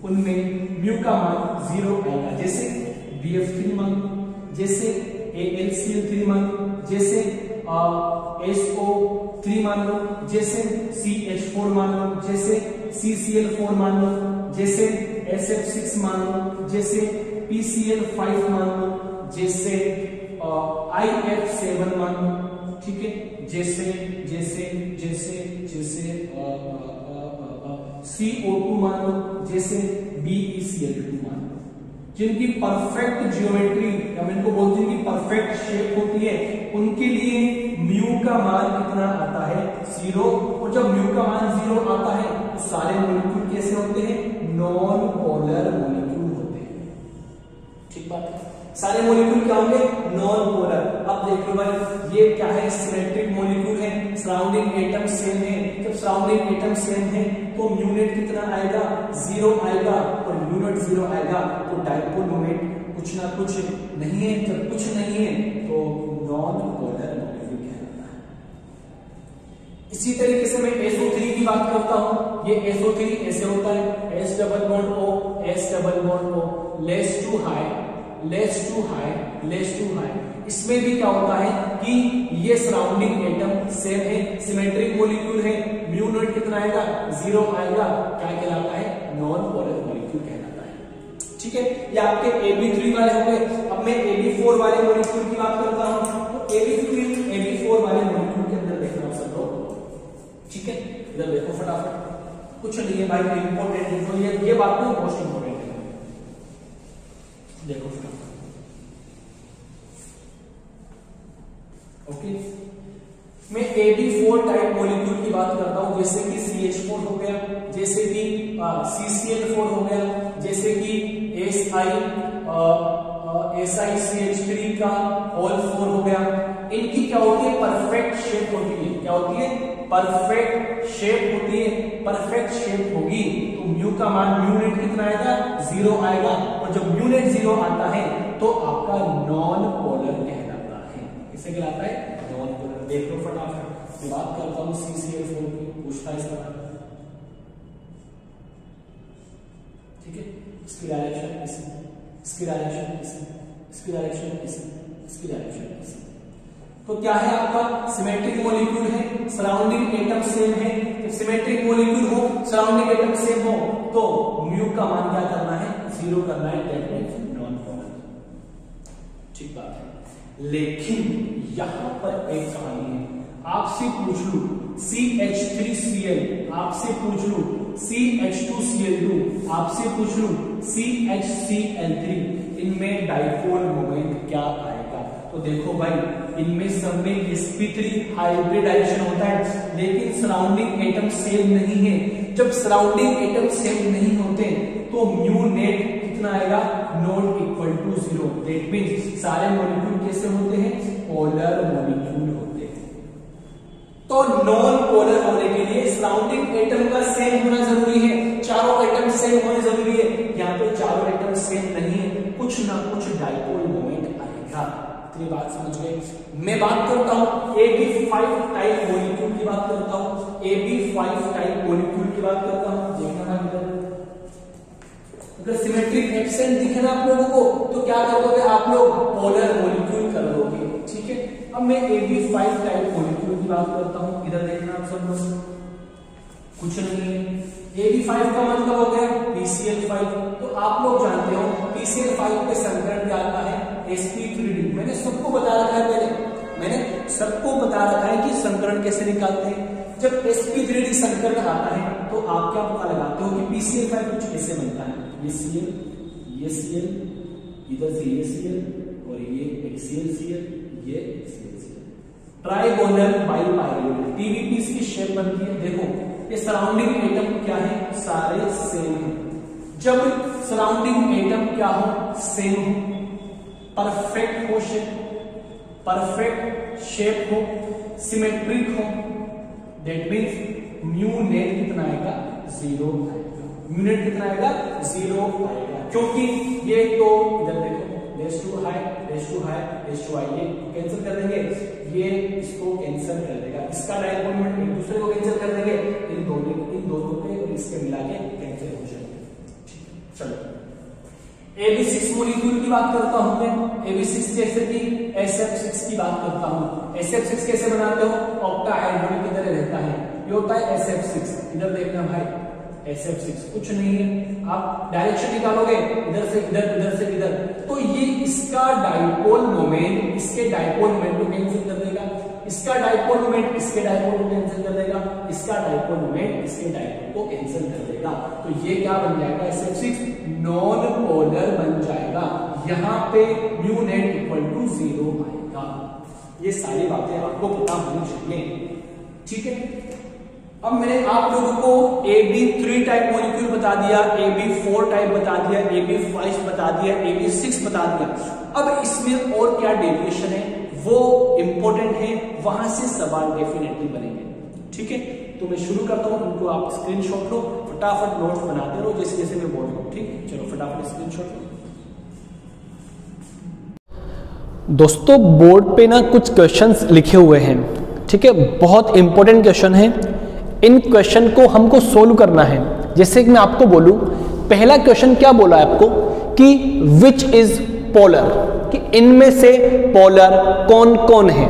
उनमें म्यू का मान 0 आएगा। जैसे BF3 मान लो, जैसे AlCl3 मान लो, जैसे SO3 मान लो, जैसे CH4 मान लो, जैसे CCl4 मान लो, जैसे SF6 मान लो, जैसे PCl5 मान लो, जैसे IF7 मान लो। ठीक है, जैसे जैसे जैसे जैसे CO2 मान लो, जैसे BeCl2 मान लो, जिनकी परफेक्ट जियोमेट्री या मैं इनको बोलते हैं कि परफेक्ट शेप होती है, उनके लिए म्यू का मान कितना आता है? 0। और जब म्यू का मान 0 आता है तो सारे मॉलिक्यूल कैसे होते हैं? नॉन पोलर मॉलिक्यूल होते हैं। ठीक बात है, सारे मॉलिक्यूल क्या होंगे? Non polar. अब देख लो भाई, ये क्या है? सिमेट्रिक मॉलिक्यूल है, सराउंडिंग एटम सेम है। जब सराउंडिंग एटम सेम है तो म्यू नेट कितना आएगा? 0 आएगा। और म्यू नेट 0 आएगा तो डाइपोल मोमेंट कुछ ना कुछ नहीं है। जब कुछ नहीं है तो नॉन पोलर मॉलिक्यूल कहलाता है। इसी तरीके से मैं SO3 की बात करता हूं, ये SO3 ऐसे होता है, S double bond O, S double bond O, less to high, less to high, less to high. इसमें भी क्या होता है कि ये सराउंडिंग एटम सेम है, सिमेट्रिक मॉलिक्यूल है, म्यू नॉट कितना आएगा, 0 आएगा, क्या कहलाता है, नॉन पोलर मॉलिक्यूल कहलाता है। ठीक है, ये आपके AB3 वाले हो गए। अब मैं AB4 वाले मॉलिक्यूल की बात करता हूं, तो AB4 वाले मॉलिक्यूल के अंदर देखना सब लोग। ठीक है, इधर देखो फटाफट, कुछ नहीं है भाई, इंपॉर्टेंट है, ये बात में मोस्ट इंपॉर्टेंट है। देखो फटाफट, ओके, मैं AB4 टाइप मॉलिक्यूल की बात करता हूं, जैसे कि CH4 हो गया, जैसे कि CCl4 हो गया, जैसे कि SiCH3 का होल 4 हो गया। इनकी क्या होती है, परफेक्ट शेप होती है, क्या होती है, परफेक्ट शेप होती है। परफेक्ट शेप होगी तो म्यू का मान, म्यू नेट कितना आएगा, 0 आएगा, और जब म्यू नेट 0 आता है तो आपका नॉन पोलर कहलाता है। किसे कहलाता है, नॉन पोलर। देख लो फटाफट, मैं बात करता हूं CCl4 की, पूछता है इस तरह, ठीक है, इसकी डायरेक्शन इसमें, इसकी डायरेक्शन इसमें, इसकी डायरेक्शन इसमें, इसकी डायरेक्शन इसमें। तो क्या है आपका, सिमेट्रिक मॉलिक्यूल है, सराउंडिंग एटम सेम है। जब सिमेट्रिक मॉलिक्यूल हो, सराउंडिंग एटम सेम हो, तो म्यू का मान क्या करना है, 0 करना है, दैट मींस नॉन पोलर। ठीक बात है, लेकिन यहां पर एक कहानी है। आपसे पूछ लू CH3Cl, आपसे पूछ लू CH2Cl2, आपसे पूछ लू CHCl3, इनमें डाइपोल मोमेंट क्या आएगा? तो देखो भाई, इनमें सब में sp3 हाइब्रिडाइजेशन होता है, लेकिन सराउंडिंग एटम सेम नहीं है। जब सराउंडिंग एटम सेम नहीं होते तो म्यू नेट कितना आएगा, not equal to 0। That means सारे मॉलिक्यूल कैसे होते हैं, पोलर मॉलिक्यूल होते हैं। तो नॉन पोलर होने के लिए सराउंडिंग एटम का सेम होना जरूरी है, चारों एटम सेम होने जरूरी है। यहाँ पे चारों एटम सेम नहीं है, कुछ ना कुछ डाइपोल मोमेंट आएगा। इतनी बात समझ गए। मैं बात करता हूं AB5 टाइप मॉलिक्यूल की बात करता हूं, AB5 टाइप मॉलिक्यूल की बात करता हूं। देखना ना अगर सिमेट्रिक एब्सेंट दिखे ना आप लोगों को, तो क्या कर दोगे आप लोग, पोलर मॉलिक्यूल कर दोगे। ठीक है, अब मैं AB5 टाइप मॉलिक्यूल की बात करता हूं, इधर देखना आप सब लोग, कुछ नहीं है। AB5 का मतलब हो गया PCl5। तो आप लोग जानते हो PCl5 के संकरण क्या आता है, sp3d। मैंने सबको बता रखा है, मैंने सबको बता रखा है कि संकरण कैसे निकालते हैं। जब sp3d संकरण आता है तो आप क्या पता लगाते हो कि PCl5 कुछ कैसे बनता है, ये Cl, ये Cl, इधर से ये Cl, और ये HClCl, ये HClCl, ट्राइगोनल बाइपायरियल TVP की शेप बनती है। देखो ये सराउंडिंग एटम क्या है, सारे सेम है। जब सराउंडिंग एटम क्या हो, सेम हो, परफेक्ट हो शेप, परफेक्ट शेप हो, सिमेट्रिक हो, दैट मींस म्यू नेट कितना आएगा, 0 आएगा। म्यू नेट कितना आएगा, 0 आएगा, क्योंकि ये तो इधर देखो, less to high, less to high, less to high, ये कैंसिल कर देंगे, ये इसको कैंसिल कर देगा, इसका डायपोल मोमेंट एक दूसरे को कैंसिल कर देंगे, इन दोनों पे और इसके मिला के कैंसिल हो जाएंगे। ठीक है, चलो AB6 मॉलिक्यूल की बात करता हूं मैं, AB6 जैसे कि SF6 की बात करता हूं। SF6 कैसे बनाते हो, ऑक्टा हाइड्रोजन की तरह रहता है, ये होता है SF6। इधर देखना भाई, SF6 कुछ नहीं है, आप डायरेक्शन निकालोगे इधर से इधर, इधर से इधर, तो ये इसका डाइपोल मोमेंट इसके डाइपोल मोमेंट को कैंसिल कर देगा, इसका डाइपोल मोमेंट इसके डाइपोल को कैंसिल कर देगा, इसका डाइपोल मोमेंट इसके डाइपोल को कैंसिल कर देगा। तो ये क्या बन जाएगा, SF6 नॉन पोलर बन जाएगा। यहाँ पे म्यू नेट इक्वल टू 0 आएगा। ये सारी बातें आपको पता होनी चाहिए। ठीक है, अब मैंने आप लोगों को AB3 टाइप मॉलिक्यूल बता दिया, AB4 टाइप बता दिया, AB5 बता दिया, AB6 बता दिया। अब इसमें और क्या डेविएशन है वो इंपॉर्टेंट है, वहां से सवाल डेफिनेटली बनेंगे। ठीक है, तो मैं शुरू करता हूं, उनको आप स्क्रीनशॉट लो, फटाफट नोट्स बनाते रहो जैसे जैसे मैं बोल रहा हूं। ठीक है, चलो फटाफट स्क्रीनशॉट लो। दोस्तों बोर्ड पे ना कुछ क्वेश्चंस लिखे हुए हैं, ठीक है, बहुत इंपॉर्टेंट क्वेश्चन है। इन क्वेश्चन को हमको सोल्व करना है। जैसे कि मैं आपको बोलूं, पहला क्वेश्चन क्या बोला है आपको कि विच इज पोलर, कि इनमें से पोलर कौन कौन है।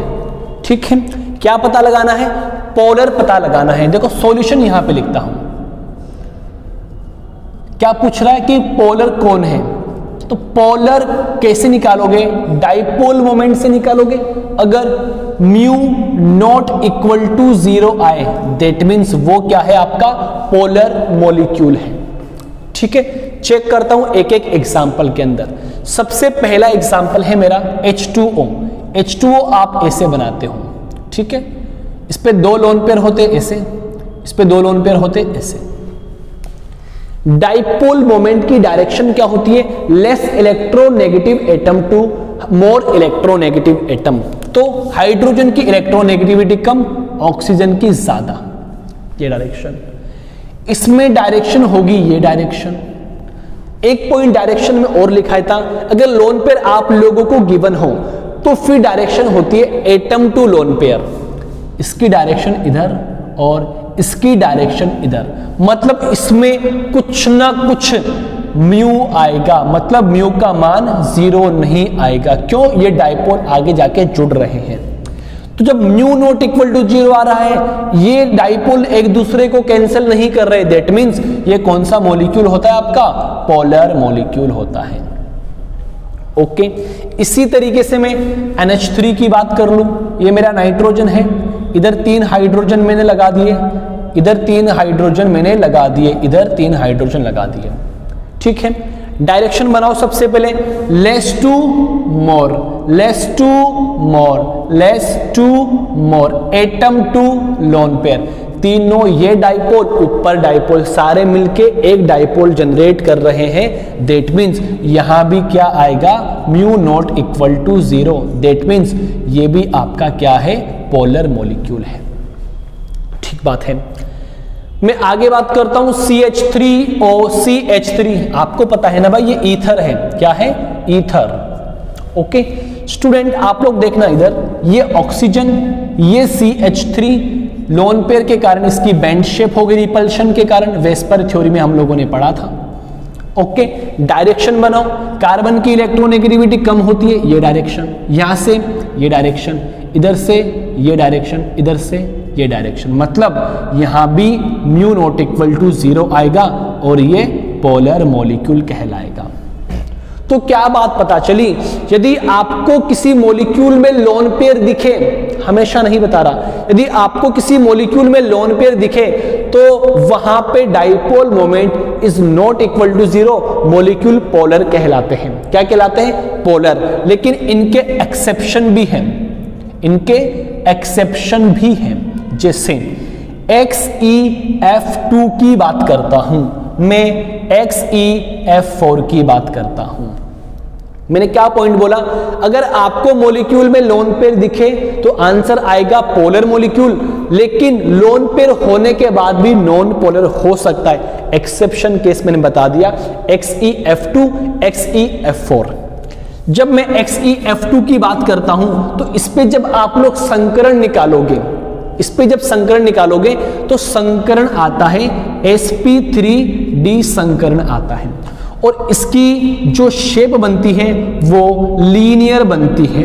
ठीक है, क्या पता लगाना है, पोलर पता लगाना है। देखो सॉल्यूशन यहां पे लिखता हूं। क्या पूछ रहा है कि पोलर कौन है, तो पोलर कैसे निकालोगे, डाइपोल मोमेंट से निकालोगे। अगर म्यू नॉट इक्वल टू 0 आए दैट मीन्स वो क्या है, आपका पोलर मॉलिक्यूल है। ठीक है, चेक करता हूं एक एक एग्जांपल के अंदर। सबसे पहला एग्जांपल है मेरा H2O। H2O आप ऐसे बनाते हो, ठीक है, इस पे 2 लोन पेयर होते ऐसे, इस पे 2 लोन पेयर होते ऐसे। डाइपोल मोमेंट की डायरेक्शन क्या होती है, less electronegative atom to more electronegative atom. तो हाइड्रोजन की इलेक्ट्रोनेगेटिविटी कम, ऑक्सीजन की ज्यादा, ये डायरेक्शन। इसमें डायरेक्शन होगी ये डायरेक्शन। एक पॉइंट डायरेक्शन में और लिखा था, अगर लोन पेयर आप लोगों को गिवन हो तो फिर डायरेक्शन होती है एटम टू लोन पेयर। इसकी डायरेक्शन इधर और इसकी डायरेक्शन इधर, मतलब इसमें कुछ ना कुछ म्यू आएगा, मतलब म्यू का मान 0 नहीं आएगा। क्यों, ये डाइपोल आगे जाके जुड़ रहे हैं। तो जब म्यू नॉट इक्वल टू 0 आ रहा है, ये डाइपोल एक दूसरे को कैंसिल नहीं कर रहे, दैट मीन्स ये कौन सा मॉलिक्यूल होता है आपका, पोलर मॉलिक्यूल होता है। ओके, इसी तरीके से मैं NH3 की बात कर लूं, ये मेरा नाइट्रोजन है, इधर 3 हाइड्रोजन मैंने लगा दिए, इधर 3 हाइड्रोजन मैंने लगा दिए, इधर 3 हाइड्रोजन लगा दिए। ठीक है, डायरेक्शन बनाओ सबसे पहले, less to more, less to more, less to more, atom to lone pair. तीनों ये डाइपोल ऊपर डाइपोल सारे मिलके एक डाइपोल जनरेट कर रहे हैं, दैट मीन्स यहां भी क्या आएगा, mu not equal to 0, that means ये भी आपका क्या है, पोलर मॉलिक्यूल है। ठीक बात है। मैं आगे बात करता हूं CH3OCH3। आपको पता है ना भाई, ये ईथर है, क्या है, ईथर। ओके स्टूडेंट, आप लोग देखना इधर, ये ऑक्सीजन, ये CH3, लोन पेयर के कारण इसकी बैंड शेप हो गई रिपल्शन के कारण, वेस्पर थ्योरी में हम लोगों ने पढ़ा था। ओके, डायरेक्शन बनाओ, कार्बन की इलेक्ट्रोनेगेटिविटी कम होती है, ये डायरेक्शन, यहां से ये डायरेक्शन, इधर से ये डायरेक्शन, इधर से ये डायरेक्शन, मतलब यहां भी म्यू नॉट इक्वल टू 0 आएगा और ये पोलर मॉलिक्यूल कहलाएगा। तो क्या बात पता चली, यदि आपको किसी मॉलिक्यूल में लोन पेयर दिखे, हमेशा नहीं बता रहा, यदि आपको किसी मॉलिक्यूल में लोन पेयर दिखे तो वहां पे dipole moment is not equal to 0, molecule polar कहलाते हैं। क्या कहलाते हैं, पोलर। लेकिन इनके एक्सेप्शन भी हैं, इनके एक्सेप्शन भी हैं। जैसे XeF2 की बात करता हूं, मैं XeF4 की बात करता हूं। मैंने क्या पॉइंट बोला, अगर आपको मॉलिक्यूल में लोन पेयर दिखे तो आंसर आएगा पोलर मॉलिक्यूल, लेकिन लोन पेयर होने के बाद भी नॉन पोलर हो सकता है। एक्सेप्शन केस मैंने बता दिया, XeF2, XeF4। जब मैं XeF2 की बात करता हूं तो इस पे जब आप लोग संकरण निकालोगे, इस पे जब संकरण निकालोगे तो संकरण आता है sp3d संकरण आता है, और इसकी जो शेप बनती है वो लीनियर बनती है।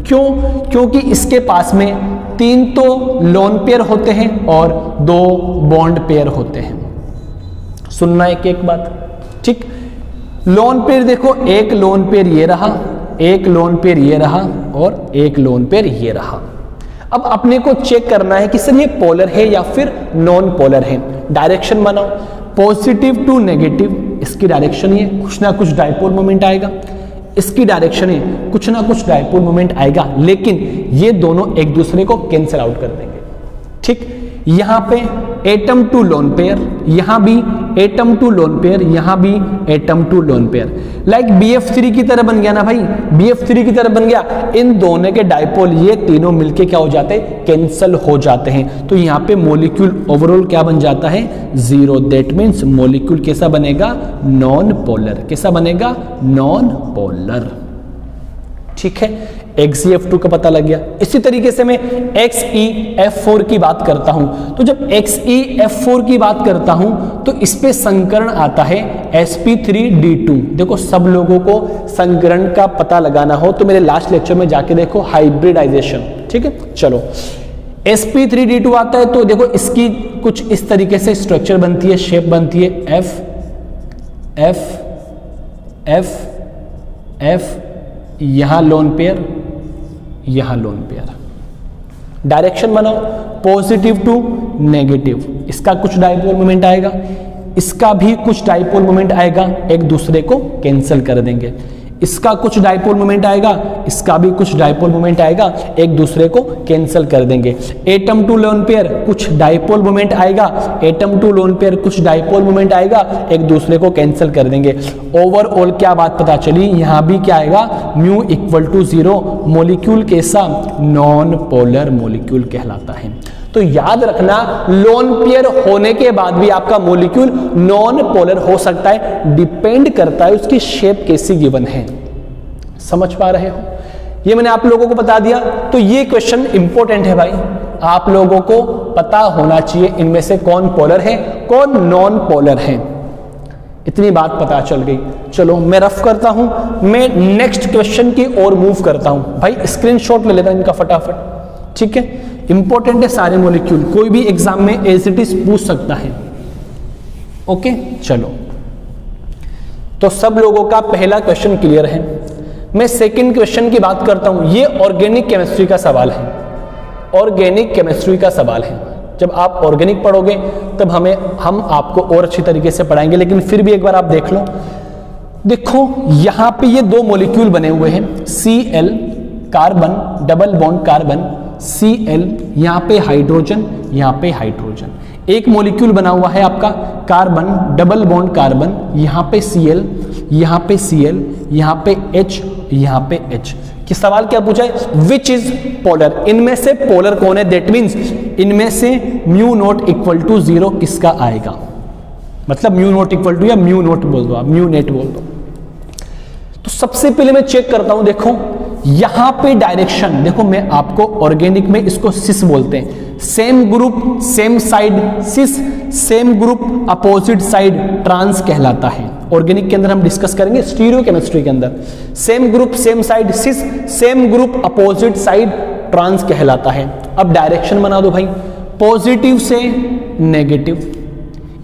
क्यों, क्योंकि इसके पास में 3 तो लोन पेयर होते हैं और 2 बॉन्ड पेयर होते हैं। सुनना एक एक बात, ठीक। लोन पेयर देखो, एक लोन पेयर ये रहा, एक लोन पेयर ये रहा और एक लोन पेयर ये रहा। अब अपने को चेक करना है कि सर ये पोलर है या फिर नॉन पोलर है। डायरेक्शन बनाओ, पॉजिटिव टू नेगेटिव, इसकी डायरेक्शन ये, कुछ ना कुछ डाइपोल मोमेंट आएगा, इसकी डायरेक्शन है, कुछ ना कुछ डाइपोल मोमेंट आएगा, लेकिन ये दोनों एक दूसरे को कैंसिल आउट कर देंगे। ठीक, यहां पे एटम टू लोन पेयर, यहां भी एटम टू लोन पेयर, यहां भी atom to lone pair. Like BF3 की तरह बन गया ना भाई, BF3 की तरह बन गया। इन दोनों के डाइपोल ये तीनों मिलके क्या हो जाते हैं, कैंसिल हो जाते हैं। तो यहां पे मॉलिक्यूल ओवरऑल क्या बन जाता है, 0। दैट मीन्स मॉलिक्यूल कैसा बनेगा, नॉन पोलर। कैसा बनेगा, नॉन पोलर। ठीक है, XeF2 का पता लग गया। इसी तरीके से मैं XeF4 की बात करता हूं, तो जब XeF4 की बात करता हूं तो इस पे संकरण आता है sp3d2। देखो सब लोगों को संकरण का पता लगाना हो तो मेरे लास्ट लेक्चर में जाके देखो, हाइब्रिडाइजेशन, ठीक है। चलो sp3d2 आता है तो देखो इसकी कुछ इस तरीके से स्ट्रक्चर बनती है, शेप बनती है F F F F, यहां लोन पेयर, यहां लोन पेयर। डायरेक्शन बनाओ पॉजिटिव टू नेगेटिव, इसका कुछ डाइपोल मोमेंट आएगा, इसका भी कुछ डाइपोल मोमेंट आएगा, एक दूसरे को कैंसिल कर देंगे। इसका कुछ डाइपोल मोमेंट आएगा, इसका भी कुछ डाइपोल मोमेंट आएगा, एक दूसरे को कैंसिल कर देंगे। एटम टू लोन पेयर कुछ डाइपोल मोमेंट आएगा, एटम टू लोन पेयर कुछ डाइपोल मोमेंट आएगा, एक दूसरे को कैंसिल कर देंगे। ओवरऑल क्या बात पता चली, यहां भी क्या आएगा, म्यू इक्वल टू 0। मॉलिक्यूल कैसा, नॉन पोलर मॉलिक्यूल कहलाता है। तो याद रखना, लोन पेयर होने के बाद भी आपका मॉलिक्यूल नॉन पोलर हो सकता है, डिपेंड करता है उसकी शेप कैसी गिवन है। समझ पा रहे हो, ये मैंने आप लोगों को बता दिया। तो ये क्वेश्चन इंपॉर्टेंट है भाई, आप लोगों को पता होना चाहिए इनमें से कौन पोलर है, कौन नॉन पोलर है। इतनी बात पता चल गई। चलो मैं रफ करता हूं, मैं नेक्स्ट क्वेश्चन की ओर मूव करता हूं। भाई स्क्रीनशॉट ले लेता हूं इनका फटाफट, ठीक है। इंपॉर्टेंट है सारे मॉलिक्यूल, कोई भी एग्जाम में एज इट इज पूछ सकता है। ओके चलो, तो सब लोगों का पहला क्वेश्चन क्लियर है। मैं सेकंड क्वेश्चन की बात करता हूं। ये ऑर्गेनिक केमिस्ट्री का सवाल है, ऑर्गेनिक केमिस्ट्री का सवाल है। जब आप ऑर्गेनिक पढ़ोगे तब हम आपको और अच्छी तरीके से पढ़ाएंगे, लेकिन फिर भी एक बार आप देख लो। देखो यहां पे ये दो मॉलिक्यूल बने हुए हैं, Cl carbon, double bond carbon, Cl, यहां पे हाइड्रोजन, यहां पे हाइड्रोजन। एक मॉलिक्यूल बना हुआ है आपका कार्बन, डबल बॉन्ड कार्बन, यहां पे Cl, यहां पे Cl, यहां पे H, यहां पे H। कि सवाल क्या पूछा है, विच इज पोलर, इनमें से पोलर कौन है। दैट मीन्स इनमें से म्यू नॉट इक्वल टू 0 किसका आएगा, मतलब म्यू नॉट इक्वल टू, या म्यू नॉट बोल दो आप, म्यू नेट बोल दो। तो सबसे पहले मैं चेक करता हूं, देखो यहां पे डायरेक्शन, देखो मैं आपको ऑर्गेनिक में इसको सिस बोलते हैं, same group same side cis, same group opposite side trans कहलाता है। ऑर्गेनिक के अंदर हम डिस्कस करेंगे, स्टीरियो केमिस्ट्री के अंदर same group same side cis, same group opposite side trans कहलाता है। अब डायरेक्शन बना दो भाई, पॉजिटिव से नेगेटिव,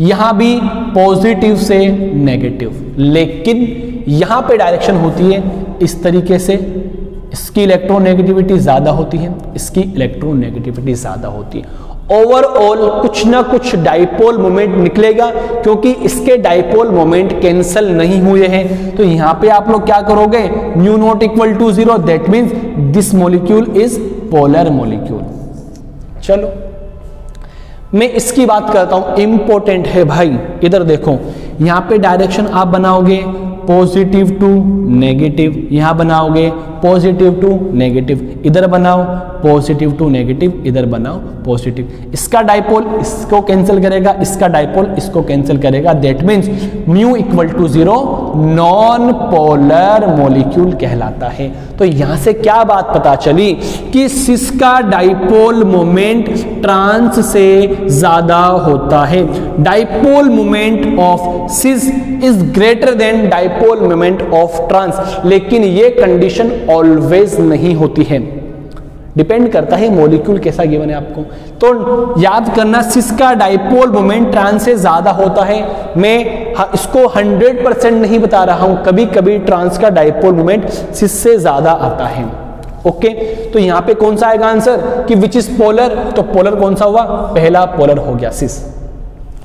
यहां भी पॉजिटिव से नेगेटिव, लेकिन यहां पे डायरेक्शन होती है इस तरीके से, इसकी इलेक्ट्रोनेगेटिविटी ज्यादा होती है, इसकी इलेक्ट्रोनेगेटिविटी ज्यादा होती है। ओवरऑल कुछ ना कुछ डाइपोल मोमेंट निकलेगा, क्योंकि इसके डाइपोल मोमेंट कैंसिल नहीं हुए हैं। तो यहां पे आप लोग क्या करोगे, mu not equal to 0, that means this molecule is polar molecule. चलो मैं इसकी बात करता हूं, इंपॉर्टेंट है भाई। इधर देखो, यहां पे डायरेक्शन आप बनाओगे पॉजिटिव टू नेगेटिव, यहां बनाओगे पॉजिटिव टू नेगेटिव, इधर बनाओ पॉजिटिव टू नेगेटिव, इधर बनाओ पॉजिटिव। इसका डाइपोल इसको कैंसिल करेगा, इसका डाइपोल इसको कैंसिल करेगा, that means mu equal to 0 non polar molecule कहलाता है। तो यहां से क्या बात पता चली कि सिस का डाइपोल मोमेंट ट्रांस से ज्यादा होता है। Dipole moment of cis is greater than dipole moment of trans, लेकिन ये कंडीशन ऑलवेज नहीं होती है, डिपेंड करता है मॉलिक्यूल कैसा गिवन है आपको। तो याद करना, सिस का डाइपोल मोमेंट ट्रांस से ज्यादा होता है। मैं इसको 100% नहीं बता रहा हूं, कभी कभी ट्रांस का डाइपोल मोमेंट सिस से ज्यादा आता है। ओके, तो यहां पे कौन सा आएगा आंसर कि विच इज पोलर, तो पोलर कौन सा हुआ, पहला पोलर हो गया सिस।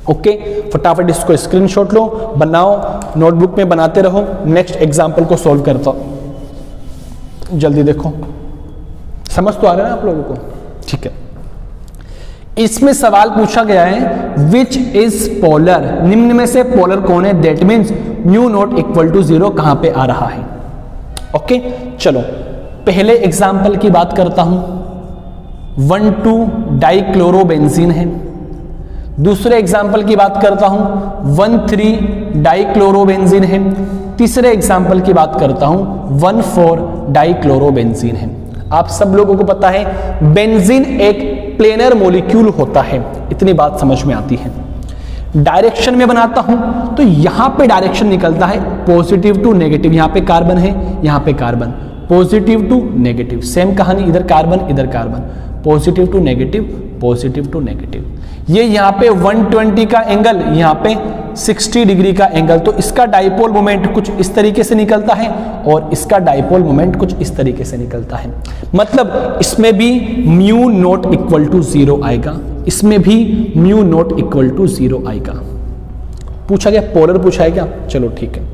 ओके, फटाफट इसको स्क्रीनशॉट लो, बनाओ, नोटबुक में बनाते रहो। नेक्स्ट एग्जांपल को सॉल्व करता हूं, जल्दी देखो, समझ तो आ रहा है ना आप लोगों को, ठीक है। इसमें सवाल पूछा गया है विच इज पोलर, निम्न में से पोलर कौन है, that means mu not equal to 0 कहां पे आ रहा है। ओके चलो पहले एग्जाम्पल की बात करता हूं, 1,2 डाइक्लोरोबेंजीन है। दूसरे एग्जाम्पल की बात करता हूं, 1,3 डाइक्लोरोबेंजीन है। तीसरे एग्जाम्पल की बात करता हूं, 1,4-डाइक्लोरोबेंजीन है। आप सब लोगों को पता है बेंजीन एक प्लेनर मॉलिक्यूल होता है, इतनी बात समझ में आती है। डायरेक्शन में बनाता हूं तो यहां पे डायरेक्शन निकलता है पॉजिटिव टू नेगेटिव, यहां पे कार्बन है, यहां पे carbon, positive to negative, same कहानी, इधर कार्बन इधर carbon, positive to negative, positive to negative. ये यहाँ पे 120 का एंगल, यहाँ पे 60 डिग्री का एंगल, तो इसका डाइपोल मोमेंट कुछ इस तरीके से निकलता है और इसका डाइपोल मोमेंट कुछ इस तरीके से निकलता है। मतलब इसमें भी म्यू नॉट इक्वल टू 0 आएगा, इसमें भी म्यू नॉट इक्वल टू 0 आएगा। पूछा गया पोलर पूछा है क्या, चलो ठीक है।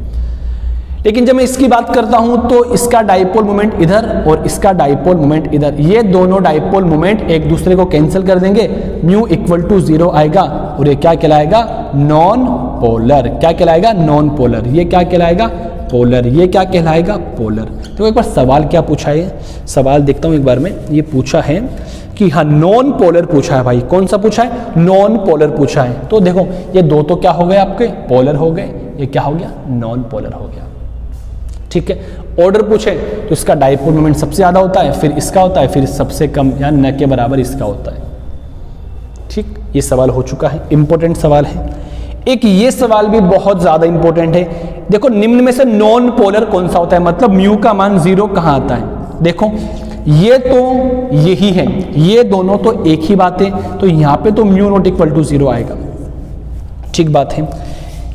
लेकिन जब मैं इसकी बात करता हूं तो इसका डाइपोल मोमेंट इधर और इसका डाइपोल मोमेंट इधर, ये दोनों डाइपोल मोमेंट एक दूसरे को कैंसिल कर देंगे, म्यू इक्वल टू 0 आएगा और ये क्या कहलाएगा, नॉन पोलर। क्या कहलाएगा, नॉन पोलर। ये क्या कहलाएगा, पोलर। ये क्या कहलाएगा, पोलर। तो एक बार सवाल क्या पूछा है, सवाल देखता हूं एक बार में। ये पूछा है कि हाँ नॉन पोलर पूछा है भाई, कौन सा पूछा है, नॉन पोलर पूछा है। तो देखो ये दो तो क्या हो गए आपके, पोलर हो गए, ये क्या हो गया, नॉन पोलर हो गया। ठीक है, ऑर्डर पूछे तो इसका डाइपोल मोमेंट सबसे ज्यादा होता है, फिर इसका होता है, फिर सबसे कम या न के बराबर इसका होता है। ठीक, ये सवाल हो चुका है, इंपॉर्टेंट सवाल है। एक ये सवाल भी बहुत ज्यादा इंपॉर्टेंट है। देखो निम्न में से नॉन पोलर कौन सा होता है, मतलब म्यू का मान 0 कहां आता है। देखो ये तो यही है, ये दोनों तो एक ही बात है, तो यहां पे तो म्यू नॉट इक्वल टू 0 आएगा। ठीक बात है।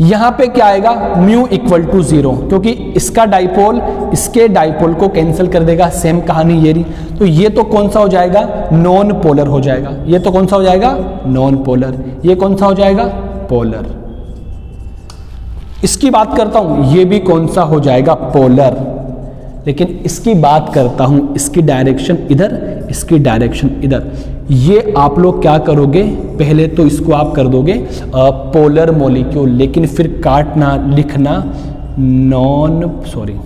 यहां पे क्या आएगा, म्यू इक्वल टू 0, क्योंकि इसका डाइपोल इसके डाइपोल को कैंसिल कर देगा, सेम कहानी ये रही। तो ये तो कौन सा हो जाएगा, नॉन पोलर हो जाएगा। ये तो कौन सा हो जाएगा, नॉन पोलर। ये कौन सा हो जाएगा, पोलर। इसकी बात करता हूं, ये भी कौन सा हो जाएगा, पोलर। लेकिन इसकी बात करता हूं, इसकी डायरेक्शन इधर, इसकी डायरेक्शन इधर। ये आप लोग क्या करोगे, पहले तो इसको आप कर दोगे पोलर मॉलिक्यूल, लेकिन फिर काटना लिखना नॉन, सॉरी,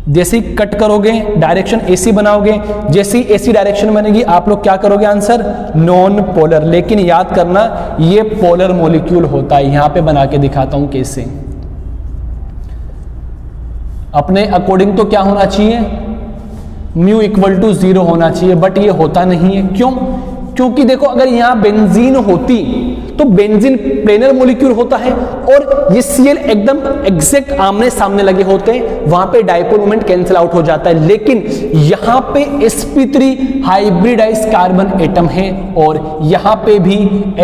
जैसे ही कट करोगे डायरेक्शन ऐसी बनाओगे, जैसी ऐसी डायरेक्शन बनेगी आप लोग क्या करोगे, आंसर नॉन पोलर। लेकिन याद करना ये पोलर मॉलिक्यूल होता है। यहां पे बना के दिखाता हूं कैसे। अपने अकॉर्डिंग तो क्या होना चाहिए, म्यू इक्वल टू 0 होना चाहिए, बट ये होता नहीं है। क्यों, क्योंकि देखो अगर यहां बेंजीन होती तो बेंजीन प्लेनर मॉलिक्यूल होता है और ये Cl एकदम एग्जैक्ट आमने सामने लगे होते हैं, वहां पे डाइपोल मोमेंट कैंसिल आउट हो जाता है। लेकिन यहां पे sp3 हाइब्रिडाइज कार्बन एटम है और यहां पे भी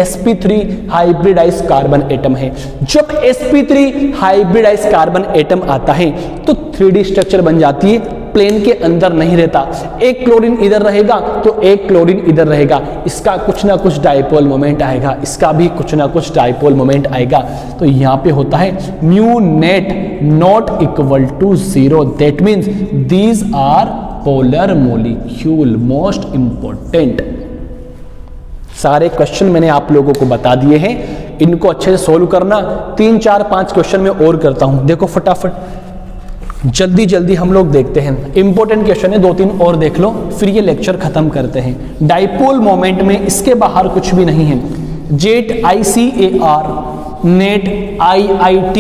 sp3 हाइब्रिडाइज कार्बन एटम है। जब sp3 हाइब्रिडाइज कार्बन एटम आता है तो 3D स्ट्रक्चर बन जाती है, प्लेन के अंदर नहीं रहता। एक क्लोरीन इधर रहेगा तो एक क्लोरीन इधर रहेगा, इसका कुछ ना कुछ डाइपोल मोमेंट आएगा, इसका भी कुछ ना कुछ डाइपोल मोमेंट आएगा। तो यहां पे होता है mu net not equal to 0, that means these are polar molecule. Most important सारे क्वेश्चन मैंने आप लोगों को बता दिए हैं, इनको अच्छे से सोल्व करना। 3, 4, 5 क्वेश्चन में और करता हूं, देखो फटाफट जल्दी जल्दी हम लोग देखते हैं। इंपॉर्टेंट क्वेश्चन है, 2-3 और देख लो फिर ये लेक्चर खत्म करते हैं। डाइपोल मोमेंट में इसके बाहर कुछ भी नहीं है। जेट ICAR, नेट IIT,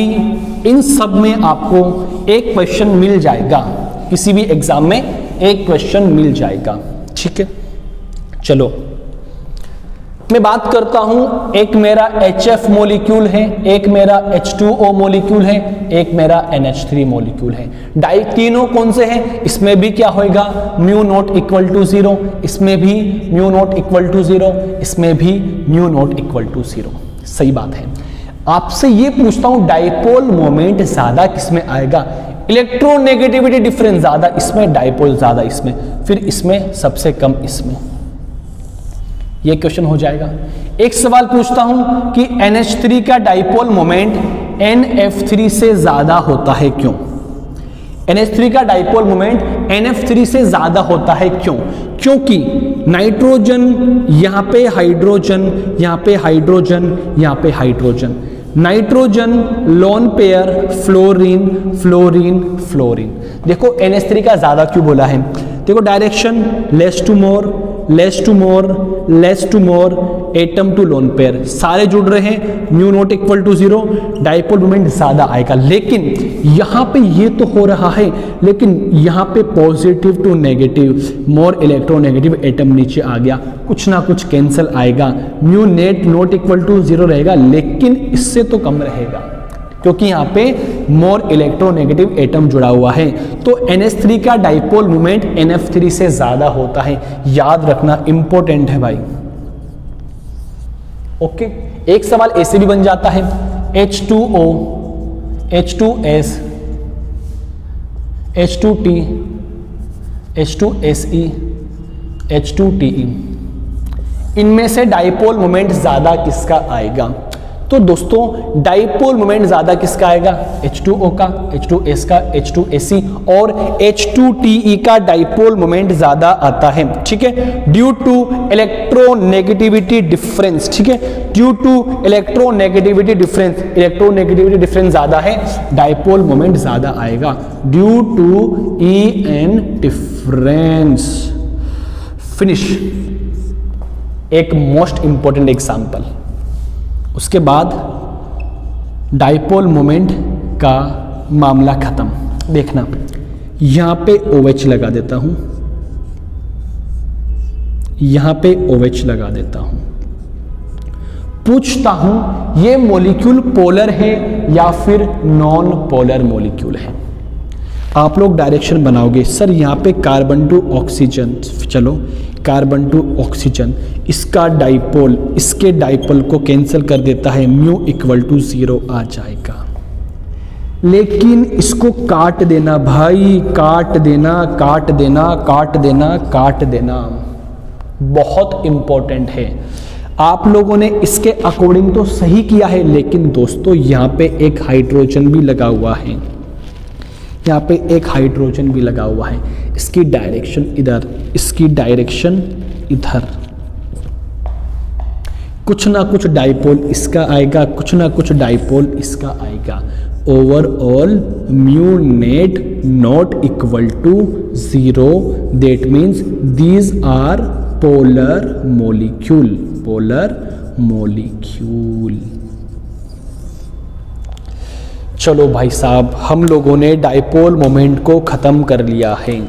इन सब में आपको एक क्वेश्चन मिल जाएगा, किसी भी एग्जाम में एक क्वेश्चन मिल जाएगा। ठीक है, चलो मैं बात करता हूं, एक मेरा HF मॉलिक्यूल है, एक मेरा H2O मॉलिक्यूल है, एक मेरा NH3 मॉलिक्यूल है। डाई तीनों कौन से हैं, इसमें भी क्या होएगा, म्यू नॉट इक्वल टू 0, इसमें भी म्यू नॉट इक्वल टू 0, इसमें भी म्यू नॉट इक्वल टू 0। सही बात है। आपसे ये पूछता हूं डाइपोल मोमेंट ज्यादा किसमें आएगा, इलेक्ट्रोनेगेटिविटी डिफरेंस ज्यादा इसमें, डाइपोल ज्यादा इसमें, फिर इसमें सबसे कम इसमें। ये क्वेश्चन हो जाएगा। एक सवाल पूछता हूं कि NH3 का डाइपोल मोमेंट NF3 से ज्यादा होता है क्यों। NH3 का डाइपोल मोमेंट NF3 से ज्यादा होता है क्यों, क्योंकि नाइट्रोजन यहां पे हाइड्रोजन, यहां पे हाइड्रोजन, यहां पे hydrogen, nitrogen lone pair, fluorine fluorine fluorine. देखो NH3 का ज्यादा क्यों बोला है, देखो direction less to more, less to more, less to more, atom to lone pair सारे जुड़ रहे हैं, mu not equal to 0, dipole moment ज्यादा आएगा। लेकिन यहां पे ये तो हो रहा है, लेकिन यहां पे positive to negative, more electronegative atom नीचे आ गया, कुछ ना कुछ कैंसिल आएगा, mu net not equal to 0 रहेगा, लेकिन इससे तो कम रहेगा क्योंकि यहाँ पे मोर इलेक्ट्रोनेगेटिव एटम जुड़ा हुआ है। तो NH3 का डाइपोल मोमेंट NF3 से ज्यादा होता है, याद रखना, इंपॉर्टेंट है भाई। ओके, एक सवाल ऐसे भी बन जाता है, H2O, H2S, H2T, H2SE, H2TE, इनमें से डाइपोल मोमेंट ज्यादा किसका आएगा? तो दोस्तों डाइपोल मोमेंट ज्यादा किसका आएगा? H2O का, H2S का, H2SE और H2TE का डाइपोल मोमेंट ज्यादा आता है, ठीक है, ड्यू टू इलेक्ट्रोनेगेटिविटी डिफरेंस, ठीक है, ड्यू टू इलेक्ट्रोनेगेटिविटी डिफरेंस ज्यादा है, डाइपोल मोमेंट ज्यादा आएगा, due to EN difference. Finish. एक मोस्ट इंपॉर्टेंट एग्जांपल, उसके बाद डाइपोल मोमेंट का मामला खत्म। देखना, यहां पे OH लगा देता हूं, यहां पे OH लगा देता हूं, पूछता हूं ये मॉलिक्यूल पोलर है या फिर नॉन पोलर मॉलिक्यूल है। आप लोग डायरेक्शन बनाओगे, सर यहां पे कार्बन टू ऑक्सीजन, चलो कार्बन टू ऑक्सीजन, इसका डाइपोल इसके डाइपोल को कैंसिल कर देता है, म्यू इक्वल टू 0 आ जाएगा। लेकिन इसको काट देना भाई, काट देना, काट देना, काट देना, काट देना, बहुत इंपॉर्टेंट है। आप लोगों ने इसके अकॉर्डिंग तो सही किया है, लेकिन दोस्तों यहां पे एक हाइड्रोजन भी लगा हुआ है, यहाँ पे एक हाइड्रोजन भी लगा हुआ है, इसकी डायरेक्शन इधर, इसकी डायरेक्शन इधर, कुछ ना कुछ डाइपोल इसका आएगा, कुछ ना कुछ डाइपोल इसका आएगा। Overall mu net not equal to 0, that means these are polar molecule, polar molecule. चलो भाई साहब, हम लोगों ने डाइपोल मोमेंट को खत्म कर लिया है।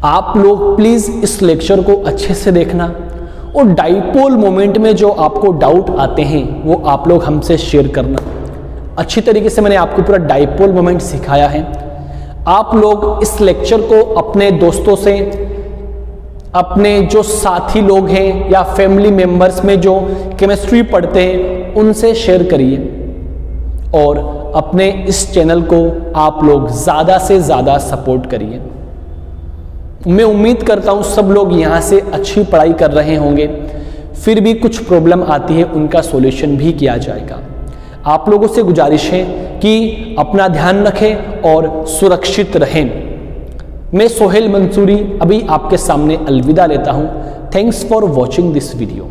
आप लोग प्लीज इस लेक्चर को अच्छे से देखना और डाइपोल मोमेंट में जो आपको डाउट आते हैं वो आप लोग हमसे शेयर करना। अच्छी तरीके से मैंने आपको पूरा डाइपोल मोमेंट सिखाया है। आप लोग इस लेक्चर को अपने दोस्तों से, अपने जो साथी लोग हैं या फैमिली मेंबर्स में जो केमिस्ट्री पढ़ते हैं उनसे शेयर करिए और अपने इस चैनल को आप लोग ज़्यादा से ज़्यादा सपोर्ट करिए। मैं उम्मीद करता हूँ सब लोग यहाँ से अच्छी पढ़ाई कर रहे होंगे, फिर भी कुछ प्रॉब्लम आती है उनका सॉल्यूशन भी किया जाएगा। आप लोगों से गुजारिश है कि अपना ध्यान रखें और सुरक्षित रहें। मैं सोहेल मंसूरी अभी आपके सामने अलविदा लेता हूँ। Thanks for watching this video.